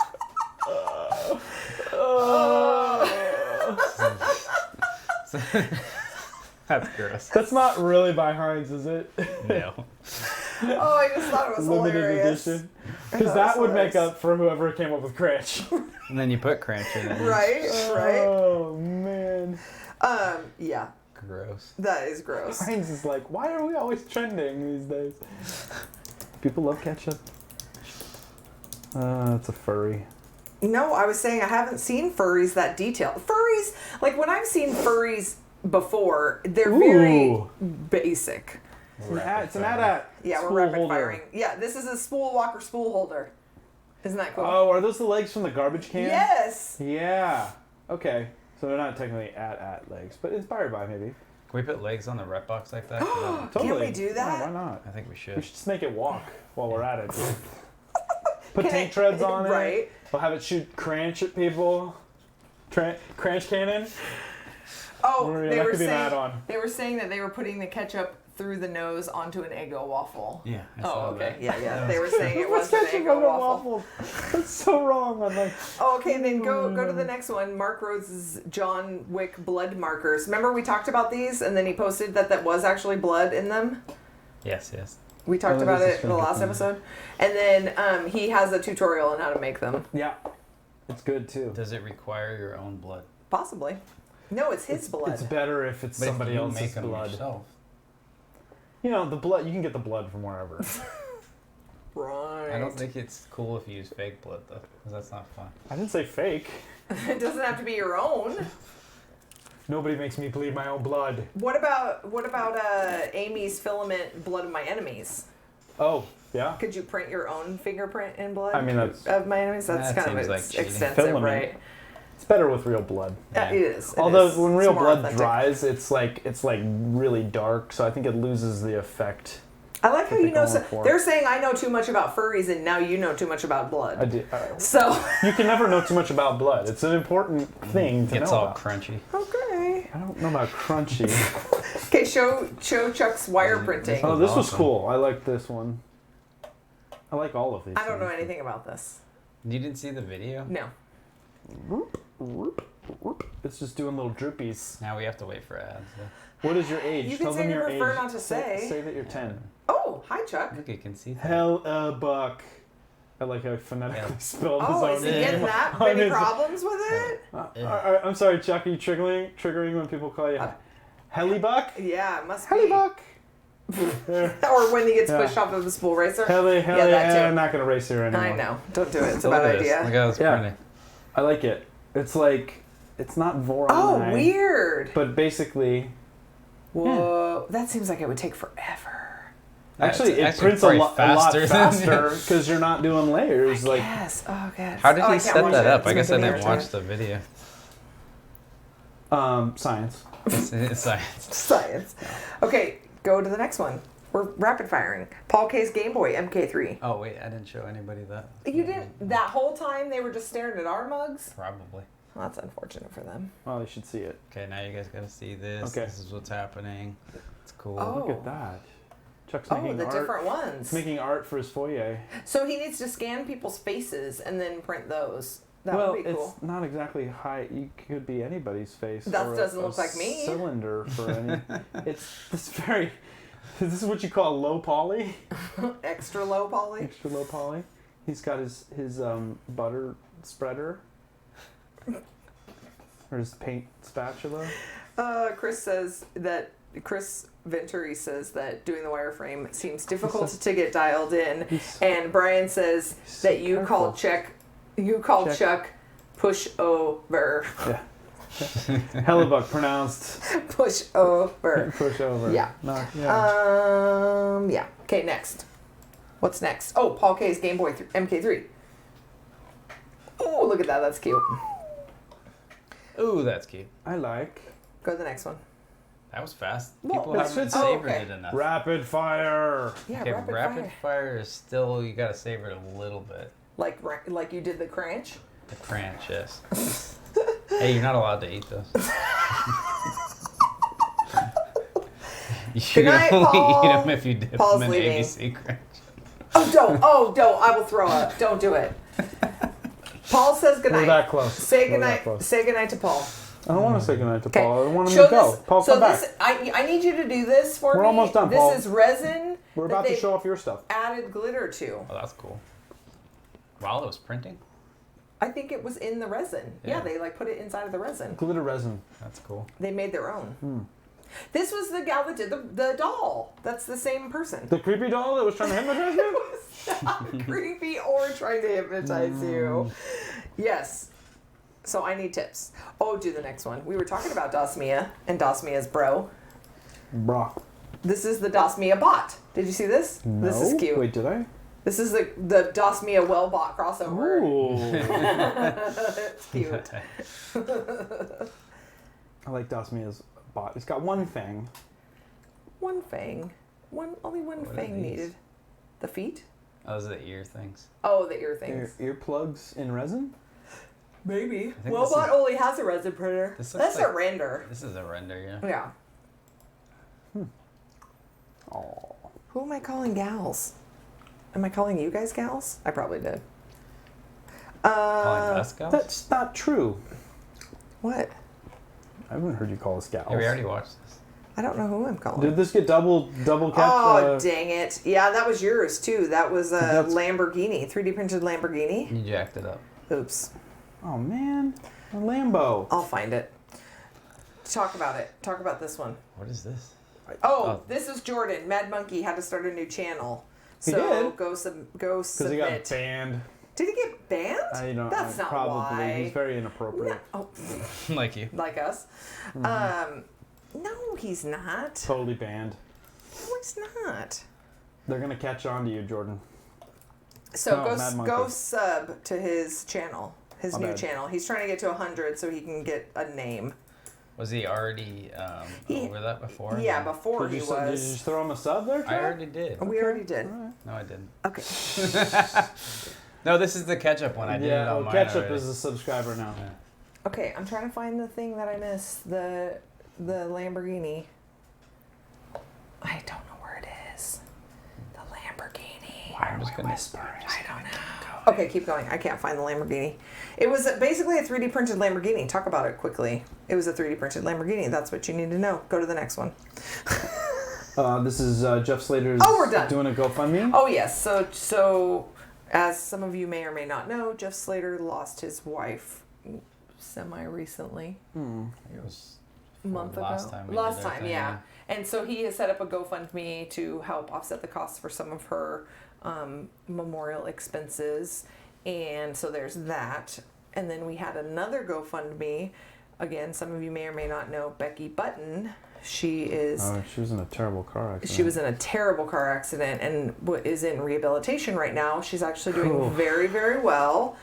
That's gross. That's not really by Heinz, is it? No. Oh, I just thought it was Limited hilarious. edition. I Because thought that it would was make hilarious. up for whoever came up with Cranch. And then you put Cranch in it. Right, right. Oh, man. Yeah, Gross. that is gross. Heinz is like, why are we always trending these days? People love ketchup. It's a furry. No, I was saying I haven't seen furries that detailed. Furries, like when I've seen furries before, they're very Ooh. basic. It's an AT-AT. Yeah, spool we're rapid holder. firing. Yeah, this is a spool walker spool holder. Isn't that cool? Oh, are those the legs from the garbage can? Yes. Yeah. Okay. So they're not technically AT-AT legs, but inspired by maybe. Can we put legs on the rep box like that? Totally. we do that? Yeah, why not? I think we should. We should just make it walk while we're at it. Put tank it- treads on it. right. We'll have it shoot cranch at people. Cranch cannon. Oh, That they were could be an saying add-on. they were saying that they were putting the ketchup through the nose onto an Eggo waffle. Yeah. I Oh, saw okay. that. Yeah, yeah. That They was were saying it What's was an ketchup Eggo on a waffle. That's so wrong. I'm like, Oh, okay, then go to the next one. Mark Rhodes' John Wick blood markers. Remember we talked about these, and then he posted that was actually blood in them. Yes, yes. We talked Oh, about this is it in the Stranger last Things. episode, and then he has a tutorial on how to make them. yeah, it's good too. Does it require your own blood? Possibly. No, it's his blood. It's better if it's But somebody if you else's make them blood. yourself. You know, the blood. You can get the blood from wherever. Right. I don't think it's cool if you use fake blood though, because that's not fun. I didn't say fake. It doesn't have to be your own. Nobody makes me bleed my own blood. What about Amy's filament blood of my enemies? Oh, yeah? Could you print your own fingerprint in blood? I mean, that's... of my enemies? That's That kind of seems like cheating. extensive, Filament. right? It's better with real blood. Yeah. It is. Although is. when It's real more blood authentic. dries, it's like really dark, so I think it loses the effect. I like how I you think know. I'm So, all for it. they're saying I know too much about furries, and now you know too much about blood. I do. So You can never know too much about blood. It's an important thing to It's know all about. crunchy. okay. I don't know about crunchy. Okay, show Chuck's wire printing. Oh, this was awesome. cool. I like this one. I like all of these. I don't know things. anything about this. You didn't see the video? No. It's just doing little droopies. Now we have to wait for ads. Yeah. What is your age? You can Tell say them you your prefer age. not to say. Say that you're 10. Oh, hi, Chuck. Look, you can see. Hell buck. I like how he phonetically Yeah. spelled his Oh, own is he name. getting that on many his- problems with it? I'm sorry, Chuck. Are you triggering when people call you Hellybuck? Yeah, it must be. Hellybuck. Or when he gets Yeah. pushed off of a spool racer. Helly. that too. I'm not gonna race here anymore. I know. Don't do it. It's a Look bad at this. Look idea. how it's Yeah. printing. I like it. It's like it's not Voronoi. Oh, weird. But basically, Whoa. That seems like it would take forever. actually, It's it prints a probably lot faster faster because you're not doing layers. Like, Yes. Oh, God. How did I he can't set watch that it. up? It's I guess I making me didn't watch irritated. the video. Science. It's science. Science. Okay, go to the next one. We're rapid firing. Paul K's Game Boy MK3. Oh wait, I didn't show anybody that. You didn't. That whole time they were just staring at our mugs. Probably. Well, that's unfortunate for them. Oh, you should see it. Okay, now you guys gotta see this. Okay. This is what's happening. It's cool. Oh. Look at that. Chuck's Oh, making the art. different ones. Making art for his foyer. So he needs to scan people's faces and then print those. That well, would be cool. it's not exactly high. You could be anybody's face. That or doesn't a look like me. Cylinder for any. It's very. This is what you call low poly. Extra low poly. Extra low poly. He's got his butter spreader. Or his paint spatula. Chris Venturi says that doing the wireframe seems difficult to get dialed in, and Brian says that you careful. call Chuck push over. Yeah. Hellebuck pronounced Push over. push over. Yeah. No, yeah. Yeah. Okay, next. What's next? Oh, Paul K's Game Boy MK3. Oh, look at that. That's cute. Ooh, that's cute. I like Go to the next one. That was fast. Well, People it's- haven't it's- savored okay. it enough. rapid fire. Yeah, Okay, rapid rapid fire. fire is still, you gotta savor it a little bit. Like you did the crunch. The crunch, yes. Hey, you're not allowed to eat those. You Good night, can only Paul. eat them if you dip Paul's them in leaving. ABC crunch. Oh, don't. I will throw up. Don't do it. Paul says goodnight. We're that close. Say We're that goodnight. close. Say goodnight to Paul. I don't want to say goodnight to Okay. Paul. I want him Show to go. this. Paul, so come back. this, I need you to do this for me. We're almost done, This Paul. is resin. We're that about to they've show off your stuff. Added glitter to. Oh, that's cool. While it was printing? I think it was in the resin. Yeah, Yeah. they like put it inside of the resin. Glitter resin. That's cool. They made their own. This was the gal that did the doll. That's the same person. The creepy doll that was trying to hypnotize you? Not creepy or trying to hypnotize you. Yes. So I need tips. Oh, do the next one. We were talking about Dasmia and Dasmia's bro. Bruh. This is the Dasmia bot. Did you see this? No. This is cute. Wait, did I? This is the Dasmia well-bot crossover. Ooh. It's cute. I like Dasmia's bot. It's got one thing. One fang. Only one What are fang these? needed. The feet? Oh, those are the ear things. Oh, the ear things. Earplugs in resin? Maybe. think Wellbot this is- only has a resin printer. This looks That's like- a render. This is a render, yeah. Yeah. Oh. Who am I calling gals? Am I calling you guys gals? I probably did. Calling us gals? That's not true. What? I haven't heard you call us gals. Yeah, we already watched this. I don't know who I'm calling. Did this get double catch? Oh, dang it. Yeah, that was yours too. That was a That's- Lamborghini, 3D printed Lamborghini. You jacked it up. Oops. Oh man, a Lambo. I'll find it. Talk about it. Talk about this one. What is this? Oh, this is Jordan. Mad Monkey had to start a new channel. So did? go Because he got submit. banned. Did he get banned? I don't. That's not probably. why. He's very inappropriate. No. Oh, Like you. like us. No, he's not. Totally banned. No, he's not. They're gonna catch on to you, Jordan. So Oh, Mad Monkey. go sub to his channel, his My new bad. channel. He's trying to get to 100 so he can get a name. Was he already over that before? Yeah, before Did he you was. just throw him a sub there, I Trav? already did. We already did. No, I didn't. Okay. No, this is the Ketchup one. I did it Yeah, on well, mine Ketchup already. is a subscriber now. Yeah. Okay, I'm trying to find the thing that I missed. The Lamborghini. I don't know where it is. The Lamborghini. I'm just gonna I don't know. Okay, keep going. I can't find the Lamborghini. It was basically a 3D printed Lamborghini. Talk about it quickly. It was a 3D printed Lamborghini. That's what you need to know. Go to the next one. This is Jeff Slater's we're done. doing a GoFundMe. Oh yes. So as some of you may or may not know, Jeff Slater lost his wife semi recently. It was A month last ago. time we Last did our time, thing, yeah. And so he has set up a GoFundMe to help offset the costs for some of her memorial expenses. And so there's that. And then we had another GoFundMe. Again, some of you may or may not know Becky Button. She is. Oh, she was in a terrible car accident. She was in a terrible car accident and is in rehabilitation right now. She's actually doing Cool. very, very well.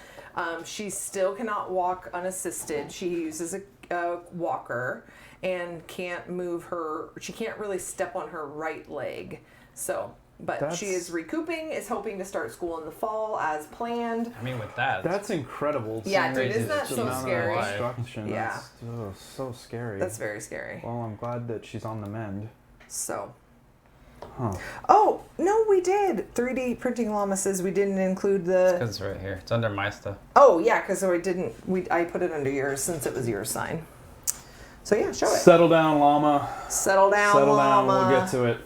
She still cannot walk unassisted. She uses a walker and can't move her. She can't really step on her right leg. So, but she is recouping. Is hoping to start school in the fall as planned. I mean, with that, That's incredible. Yeah, dude, dude, isn't that The so amount of scary? destruction, Yeah. That's so scary. That's very scary. Well, I'm glad that she's on the mend. So. Huh. Oh no, we did 3D printing llama says we didn't include the. because it's right here. It's under my stuff. Oh yeah, because I didn't. I put it under yours since it was your sign. So yeah, show it. Settle down, llama. Settle down, Settle down. llama. We'll get to it.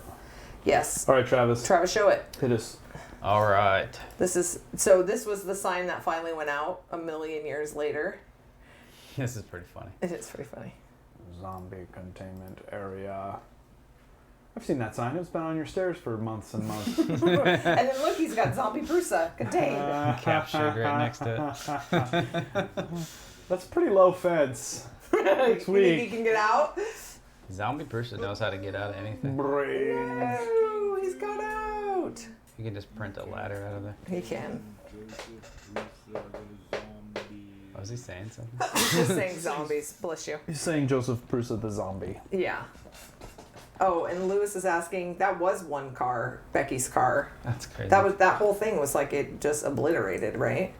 Yes, All right, Travis. Travis, show it. Hit us. All right. This was the sign that finally went out a million years later. This is pretty funny. It is pretty funny. Zombie containment area. I've seen that sign. It's been on your stairs for months and months. And then look, he's got zombie Prusa contained. Captured right next to it. That's pretty low fence. You think Sweet. he can get out? Zombie person knows how to get out of anything. Brains. No, he's got out. You can just print a ladder out of there. He can. Was he saying something? Just saying zombies. Bless you. He's saying Joseph Prusa the zombie. Yeah. Oh, and Lewis is asking. That was one car, Becky's car. That's crazy. That whole thing was like it just obliterated, right?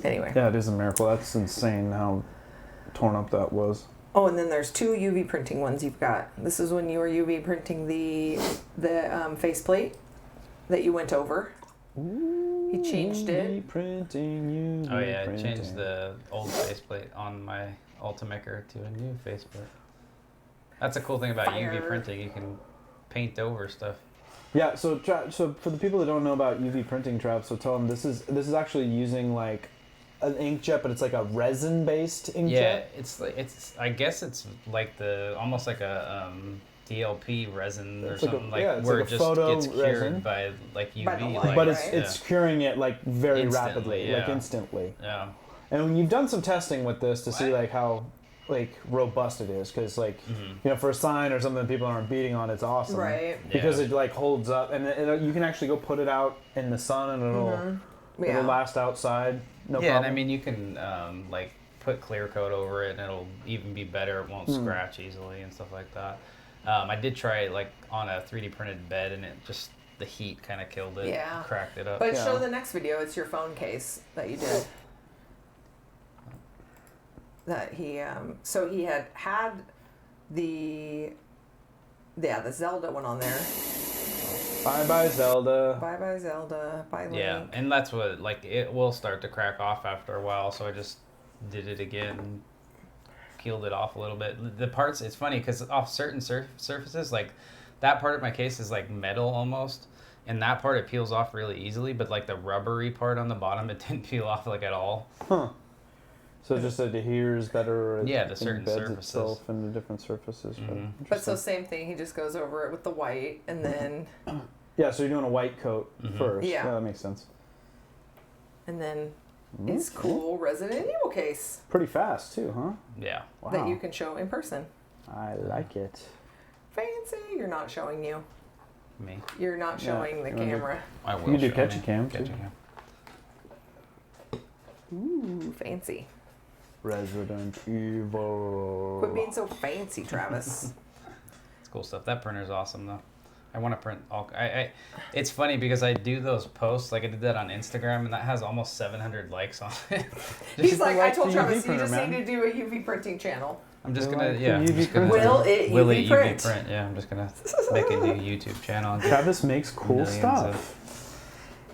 Anyway. Yeah, it is a miracle. That's insane how torn up that was. Oh, and then there's 2 UV printing ones you've got. This is when you were UV printing the faceplate that you went over. He changed it. Printing you. Oh yeah, I changed the old faceplate on my Ultimaker to a new faceplate. That's a cool thing about Fire. UV printing. You can paint over stuff. Yeah, so for the people that don't know about UV printing, Trav, so tell them this is actually using like an inkjet, but it's like a resin based inkjet. Yeah, it's I guess it's like almost like a DLP resin or It's like a- something yeah, it's where like it a just photo gets cured resin. by like UV By the light, light. But right? it's curing it like very Instantly, rapidly, yeah. like instantly. Yeah. And when you've done some testing with this to see What? like how like robust it is, because like you know for a sign or something that people aren't beating on, it's awesome, Right. Because Yeah. it like holds up, and you can actually go put it out in the sun, and it'll Yeah. last outside. No Yeah, problem. and I mean you can like put clear coat over it, and it'll even be better. It won't scratch easily and stuff like that. I did try it like on a 3D printed bed, and it just the heat kind of killed it, Yeah. cracked it up. But Yeah. show the next video. It's your phone case that you did. That he so he had the Zelda one on there. Bye bye Zelda. Bye bye Zelda. Bye Link. Yeah, and that's what like it will start to crack off after a while. So I just did it again, peeled it off a little bit. The parts, it's funny because off certain surfaces, like that part of my case is like metal almost, and that part it peels off really easily. But like the rubbery part on the bottom, it didn't peel off like at all. Huh. So it just adheres better. Yeah, to certain embeds surfaces. itself into different surfaces. Mhm. But so same thing. He just goes over it with the white, and then Yeah, so you're doing a white coat first. Yeah. That makes sense. And then his cool Resident Evil case Pretty fast too, huh? Yeah. Wow. that you can show in person. I like it. Fancy. You're not showing you. Me. You're not showing the you wanna do- camera. I will. You can do show Ketchup me. cam, too. Ketchup cam. Ooh, fancy. Resident Evil. Quit being so fancy, Travis. It's cool stuff. That printer's awesome though. I want to print all. It's funny because I do those posts. Like I did that on Instagram, and that has almost 700 likes on it. He's like, I like told the Travis, UV you printer, just man. need to do a UV printing channel. I'm just They gonna, like the yeah. I'm UV just gonna printer. Will it Will UV it print? UV print? Yeah, I'm just gonna make a new YouTube channel. And Travis makes cool millions stuff.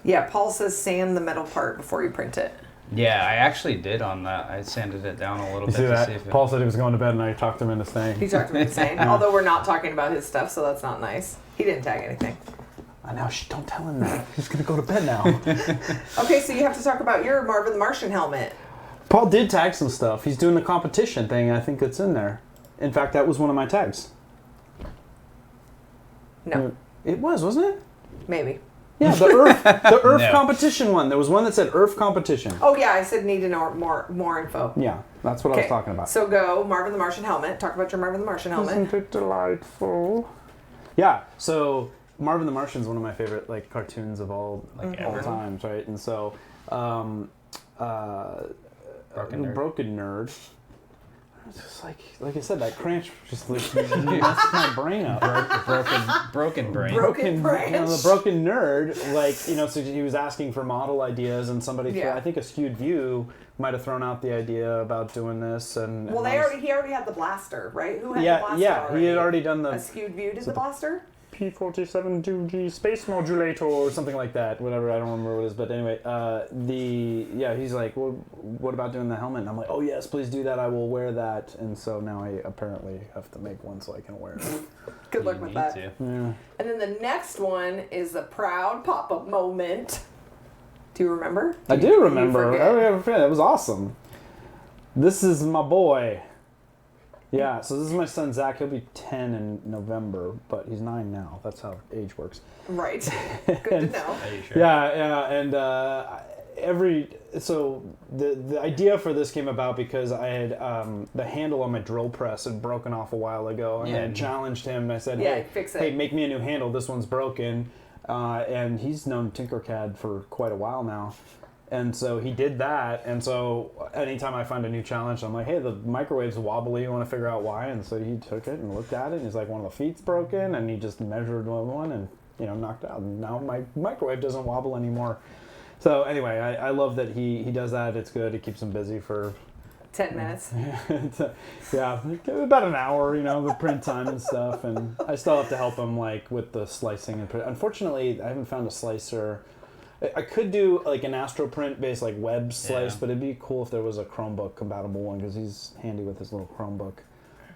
Yeah, Paul says sand the metal part before you print it. Yeah, I actually did on that. I sanded it down a little You bit see to that? see if it. Paul said he was going to bed, and I talked him into staying. He talked to me insane. Although we're not talking about his stuff, so that's not nice. He didn't tag anything. I know. Don't tell him that. He's gonna go to bed now. Okay, so you have to talk about your Marvin the Martian helmet. Paul did tag some stuff. He's doing the competition thing. I think it's in there. In fact, that was one of my tags. No, It was, wasn't it? maybe. Yeah, the Earth No. competition one. There was one that said Earth competition. Oh yeah, I said need to know more info. Yeah, that's what I was talking about. So go Marvin the Martian helmet. Talk about your Marvin the Martian helmet. Isn't it delightful? Yeah, so Marvin the Martian is one of my favorite like cartoons of all ever. times, right? And so, Broken Nerd. Broken Nerd. It's just like I said, that crunch just like messes my brain up. Broken brain. Broken The branch. Broken Nerd, like, you know, so he was asking for model ideas, and somebody, Yeah. I think a Skewed View might have thrown out the idea about doing this, and Well, he already had the blaster, right? Who had the yeah, blaster yeah, already? he had already done the A skewed view did the blaster? P-47-2G space modulator or something like that. Whatever, I don't remember what it is. But anyway, he's like, well, what about doing the helmet? And I'm like, oh yes, please do that. I will wear that. And so now I apparently have to make one so I can wear it. Good luck You with need that. to. Yeah. And then the next one is the proud pop-up moment. Do you remember? I do remember. forget? That was awesome. This is my boy. Yeah, so this is my son Zach. He'll be 10 in November, but he's 9 now. That's how age works. Right. Good to know. Are you sure? Yeah, and the idea for this came about because I had the handle on my drill press had broken off a while ago, and I had challenged him. I said, Yeah, "Hey, fix it. hey, make me a new handle. This one's broken." And he's known Tinkercad for quite a while now. And so he did that, and so anytime I find a new challenge, I'm like, hey, the microwave's wobbly, you want to figure out why? And so he took it and looked at it, and he's like, one of the feet's broken, and he just measured one and, you know, knocked it out. And now my microwave doesn't wobble anymore. So anyway, I love that he does that. It's good. It keeps him busy for 10 minutes. yeah, about an hour, you know, the print time and stuff. And I still have to help him, like, with the slicing and print. Unfortunately, I haven't found a slicer. I could do like an AstroPrint based like web slice, but it'd be cool if there was a Chromebook compatible one because he's handy with his little Chromebook.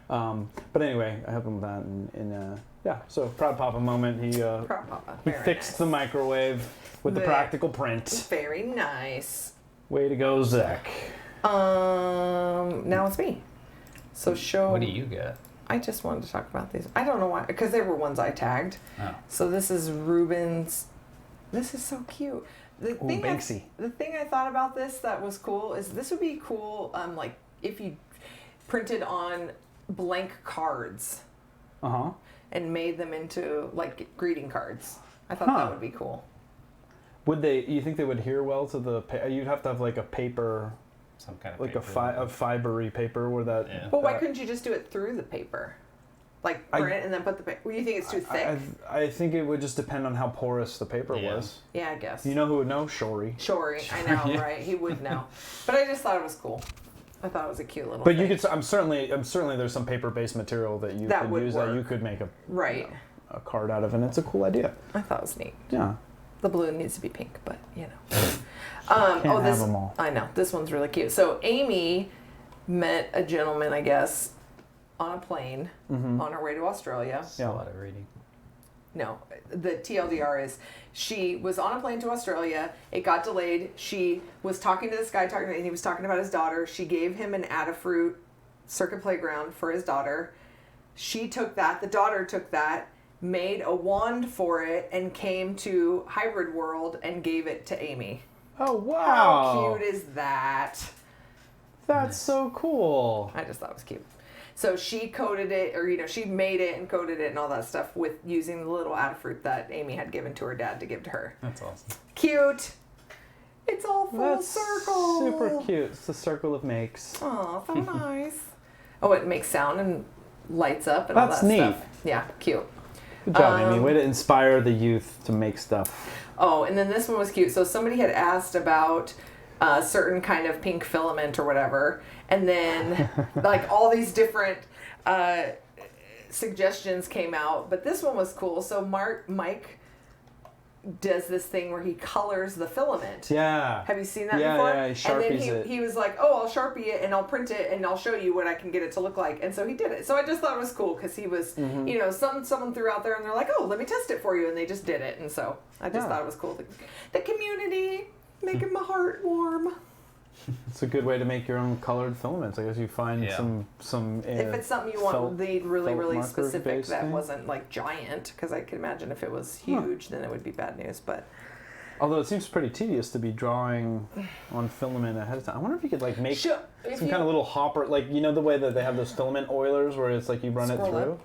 But anyway, I help him with that, and so proud papa moment. He Proud papa. he Very fixed nice. the microwave with the Very- practical print. Very nice. Way to go, Zach. Now it's me. So show. What do you get? I just wanted to talk about these. I don't know why, because they were ones I tagged. Oh. So this is Ruben's. This is so cute. The thing Banksy. the thing I thought about this that was cool is this would be cool. Like if you printed on blank cards Uh-huh. and made them into like greeting cards. I thought Huh. that would be cool. Would they? You think they would adhere well to the? You'd have to have like a paper, Some kind of like paper. a fibery paper where that. Yeah. But why couldn't you just do it through the paper? Like print and then put the paper. Well, you think it's too thick? I think it would just depend on how porous the paper Yeah. was. Yeah, I guess. You know who would know? Shory. Shory, I know, Yeah. right? He would know. But I just thought it was cool. I thought it was a cute little But thing. you could. I'm certainly there's some paper-based material that you That could would use that work. you could make Right. a card out of, and it's a cool idea. I thought it was neat. Yeah. The blue needs to be pink, but you know. Can't this have 'em all. I know. This one's really cute. So Amy met a gentleman, I guess, on a plane on her way to Australia. A lot of reading. No, the TLDR is she was on a plane to Australia. It got delayed. She was talking to this guy, and he was talking about his daughter. She gave him an Adafruit Circuit Playground for his daughter. She took that. The daughter took that made a wand for it, and came to Hybrid World and gave it to Amy. Oh, wow. How cute is that? That's so cool. I just thought it was cute. So she coated it, or she made it and coated it and all that stuff with using the little Adafruit that Amy had given to her dad to give to her. That's awesome. Cute. It's all full That's circle. super cute. It's the circle of makes. Oh, so nice. Oh, it makes sound and lights up and all That's that neat. stuff. Yeah, cute. Good job, Amy. Way to inspire the youth to make stuff. Oh, and then this one was cute. So somebody had asked about a certain kind of pink filament or whatever, and then like all these different suggestions came out. But this one was cool. So Mike does this thing where he colors the filament. Yeah. Have you seen that Yeah, before? yeah, he Sharpies and then it. he was like, oh, I'll Sharpie it and I'll print it and I'll show you what I can get it to look like. And so he did it. So I just thought it was cool because he was, something someone threw out there and they're like, oh, let me test it for you. And they just did it. And so I just thought it was cool. The community making my heart warm. It's a good way to make your own colored filaments. I guess you find some. If it's something you want really marker specific based that thing? wasn't like giant, because I could imagine if it was huge, then it would be bad news. But Although it seems pretty tedious to be drawing on filament ahead of time. I wonder if you could like make some kind of little hopper, like the way that they have those filament oilers where it's like you run it through. Up.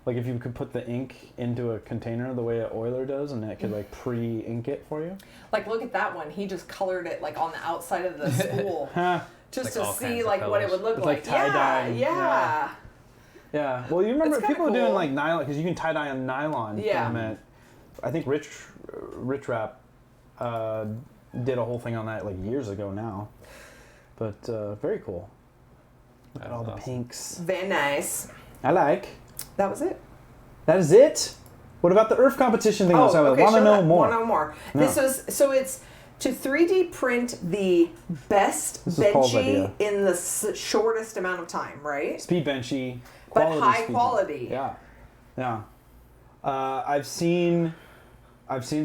Like if you could put the ink into a container the way an oiler does, and that could like pre-ink it for you. Like look at that one. He just colored it like on the outside of the spool, just Like to all see kinds of like what it colors. would look It's like. like tie-dye. Yeah. Yeah. Well, you remember It's people kinda doing cool. like nylon, because you can tie dye on nylon filament. I think Rich Rap did a whole thing on that like years ago now. But very cool. Look at all the pinks. Very nice. I like. That was it. That is it. What about the Earth competition thing? I want to know more. Want to know more. No. This was it's to 3D print the best This is Paul's benchy idea. in the shortest amount of time, right? Speed benchy. But Quality high speed quality. bench. Yeah. I've seen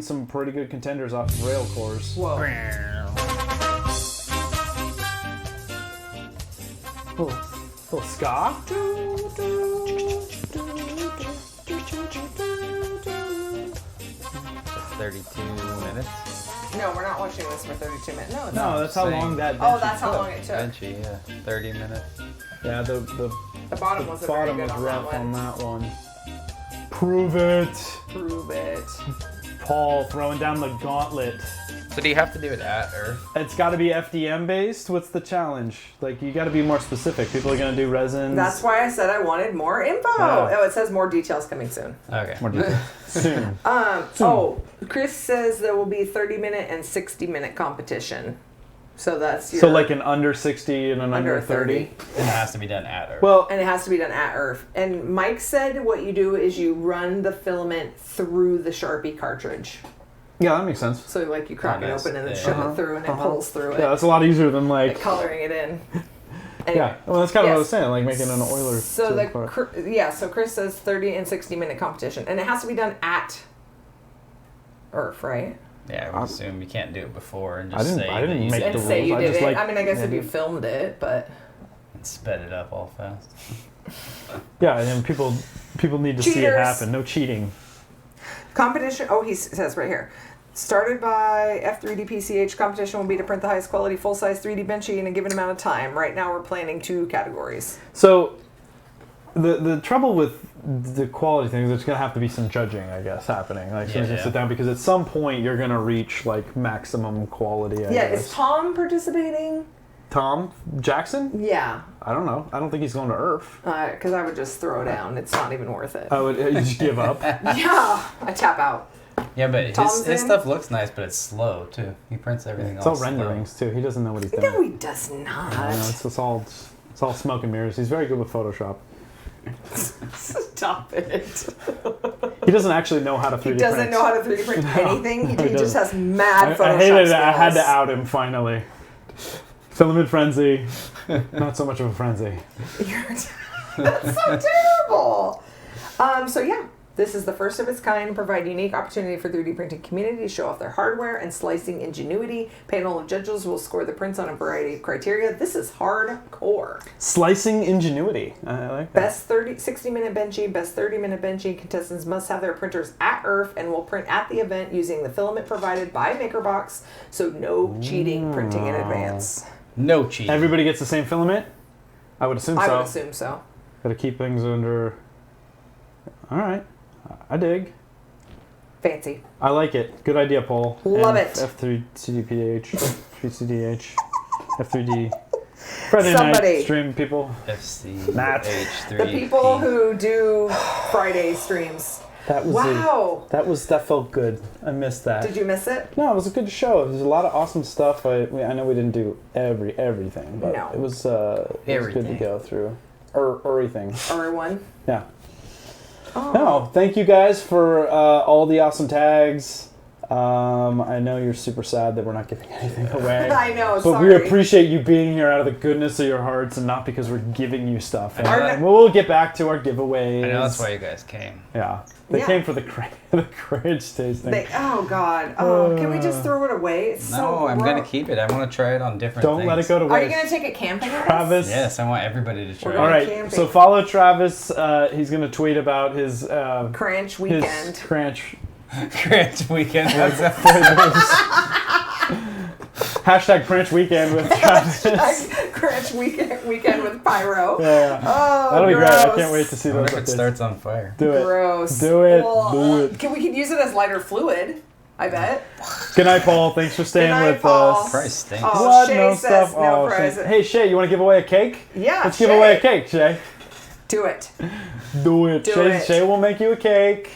some pretty good contenders off of rail cores. Whoa. Little ska. 32 minutes. No, we're not watching this for 32 minutes. No, it's not. No, that's how Saying- long that. Oh, benchy that's how took. long it took. Benchy, yeah. 30 minutes. Yeah, the bottom wasn't very bottom good was on rough that on one. that one. Prove it, Prove it. Paul, throwing down the gauntlet. So do you have to do it at Earth? It's got to be FDM based. What's the challenge? Like, you got to be more specific. People are gonna do resins. That's why I said I wanted more info. Yeah. Oh, it says more details coming soon. Okay. more detail. Soon. Oh, Chris says there will be 30-minute and 60-minute competition. So that's your... So like an under 60 and an under 30. And it has to be done at Earth. Well, And it has to be done at Earth. And Mike said what you do is you run the filament through the Sharpie cartridge. yeah, that makes sense. So like you crack it nice. open and then Yeah. shove it through and it pulls through it. Yeah, that's a lot easier than like. Coloring it in. Anyway. Yeah, well, that's kind of what I was Yes. saying, like making an oiler. So to part. so Chris says 30 and 60-minute competition. And it has to be done at Earth, right? Yeah, I would assume you can't do it bore and I just didn't- say I didn't that you make said And the say rules. you I did just it. like- I mean, I guess if yeah, you filmed it, but... and sped it up all fast. Yeah, and people need to see it Cheaters. happen. No cheating. Competition, he says right here. Started by F3D-PCH, competition will be to print the highest quality full-size 3D benchy in a given amount of time. Right now we're planning 2 categories. So, the trouble with the quality thing is there's gonna have to be some judging, I guess, happening. Like, someone's gonna sit down because at some point you're gonna reach like maximum quality. I Yeah, guess. is Tom participating? Tom Jackson? Yeah, I don't know. I don't think he's going to Earth. because I would just throw down. It's not even worth it. I would you just give up. Yeah, I tap out. Yeah, but Tom's his in? stuff looks nice, but it's slow too. He prints everything It's all all slow. renderings too. He doesn't know what he's doing. No, he does not. I know, it's all smoke and mirrors. He's very good with Photoshop. Stop it. He doesn't actually know how to 3D He print. doesn't know how to 3D print anything. He he just doesn't. has mad Photoshop I hated it. I had to skills. out him finally. Filament frenzy. Not so much of a frenzy. That's so terrible. So yeah, This is the first of its kind and provide unique opportunity for 3D printing community to show off their hardware and slicing ingenuity. Panel of judges will score the prints on a variety of criteria. This is hardcore. Slicing ingenuity. I like that. Best 60-minute benchy, best 30-minute benchy. Contestants must have their printers at Earth and will print at the event using the filament provided by MakerBox. So no cheating printing in advance. No cheating. Everybody gets the same filament? I would assume so. I would assume so. Gotta keep things under... Alright. I dig. Fancy. I like it. Good idea, Paul. Love and it. F3 CDPH. F3CDH. F3D. Friday Somebody. night stream people. FCH3. The people who do Friday streams. That was Wow. that felt good. I missed that. Did you miss it? No, it was a good show. There's a lot of awesome stuff. I know we didn't do everything, but No. it was good to go through. Everything. Everyone. Yeah. Oh. No, thank you guys for all the awesome tags. I know you're super sad that we're not giving anything away. I know, but sorry. we appreciate you being here out of the goodness of your hearts and not because we're giving you stuff. And Our- we'll get back to our giveaways. I know that's why you guys came. Yeah. They Yeah. came for the courage tasting. Oh God! Oh, can we just throw it away? It's so No, I'm gonna gross. keep it. I want to try it on different Don't things. let it go to Are waste. you gonna take it camping with us? Travis. Yes, I want everybody to try We're it. All right, camping. so follow Travis. He's going to tweet about his Crunch weekend. His crunch. Crunch weekend. Hashtag crunch weekend with Travis. Crunch weekend with Pyro. Yeah. Oh, That'll be great. I gross. can't wait to see I wonder those if it updates. starts on fire. Do it. Gross. Do it. Ugh. Do it. We could use it as lighter fluid. I bet. Good night, Paul. Thanks for staying Good night, with Paul. us. Price stinks. Oh, What? Shay No says stuff. no Oh, Shay. present. Hey, Shay, you want to give away a cake? Yeah. Let's give Shay. away a cake, Shay. Do it. Do it. Do Shay, it. Shay will make you a cake.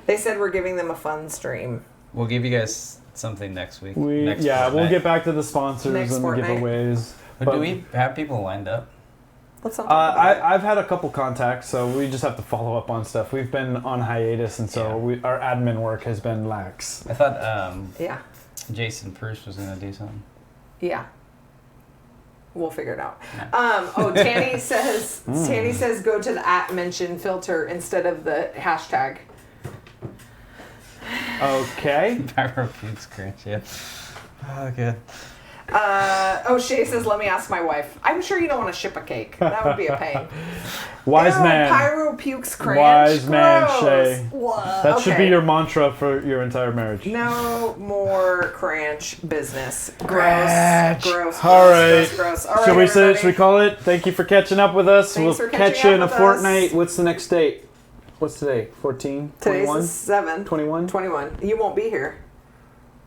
They said we're giving them a fun stream. We'll give you guys something next week. We'll fortnight. get back to the sponsors Next and the fortnight. giveaways. But do we have people lined up? Let's not talk about it. I've had a couple contacts, so we just have to follow up on stuff. We've been on hiatus, and so Yeah. our admin work has been lax. I thought Yeah. Jason Prush was gonna do something. Yeah. We'll figure it out. Tanny says Tanny says go to the @mention filter instead of the hashtag. Okay. Pyro Pooch crunch, yeah. Oh, good. Shay says, let me ask my wife. I'm sure you don't want to ship a cake. That would be a pain. Wise Ew, man. Pyro pukes cringe. Wise man, Gross. Shay. That should be Okay. your mantra for your entire marriage. No more cranch business. Gross. Cranch. Gross. All right. Gross. All right. Should we say? everybody. Should we call it? Thank you for catching up with us. Thanks we'll for catch catching you in a up with fortnight. us. What's the next date? What's today? 14? Today's 21? the 7th. 21? 21. You won't be here.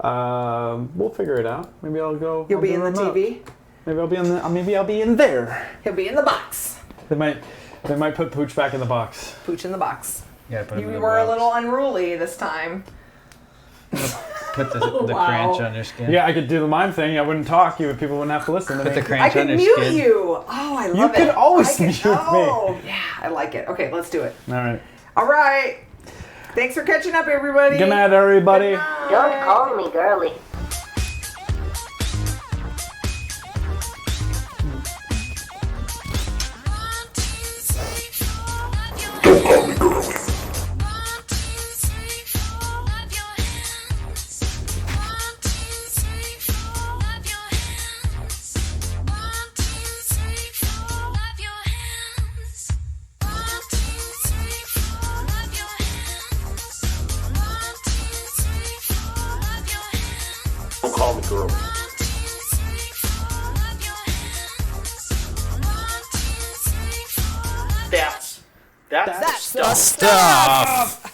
We'll figure it out. Maybe I'll go. You'll I'll be do in the remote. TV. Maybe I'll be in the. Maybe I'll be in there. He'll be in the box. They might put Pooch back in the box. Pooch in the box. Yeah, put him You in the were a box. little unruly this time. Put the Wow. crunch on your skin. Yeah, I could do the mime thing. I wouldn't talk. People wouldn't have to listen to Put me. the crunch I on could your mute skin. you. Oh, I love it. could always I could- mute me. Oh, yeah, I like it. Okay, let's do it. All right. All right. Thanks for catching up, everybody. Good night, everybody. Good night. Don't call me girly. Don't call me girl. That's Stuff.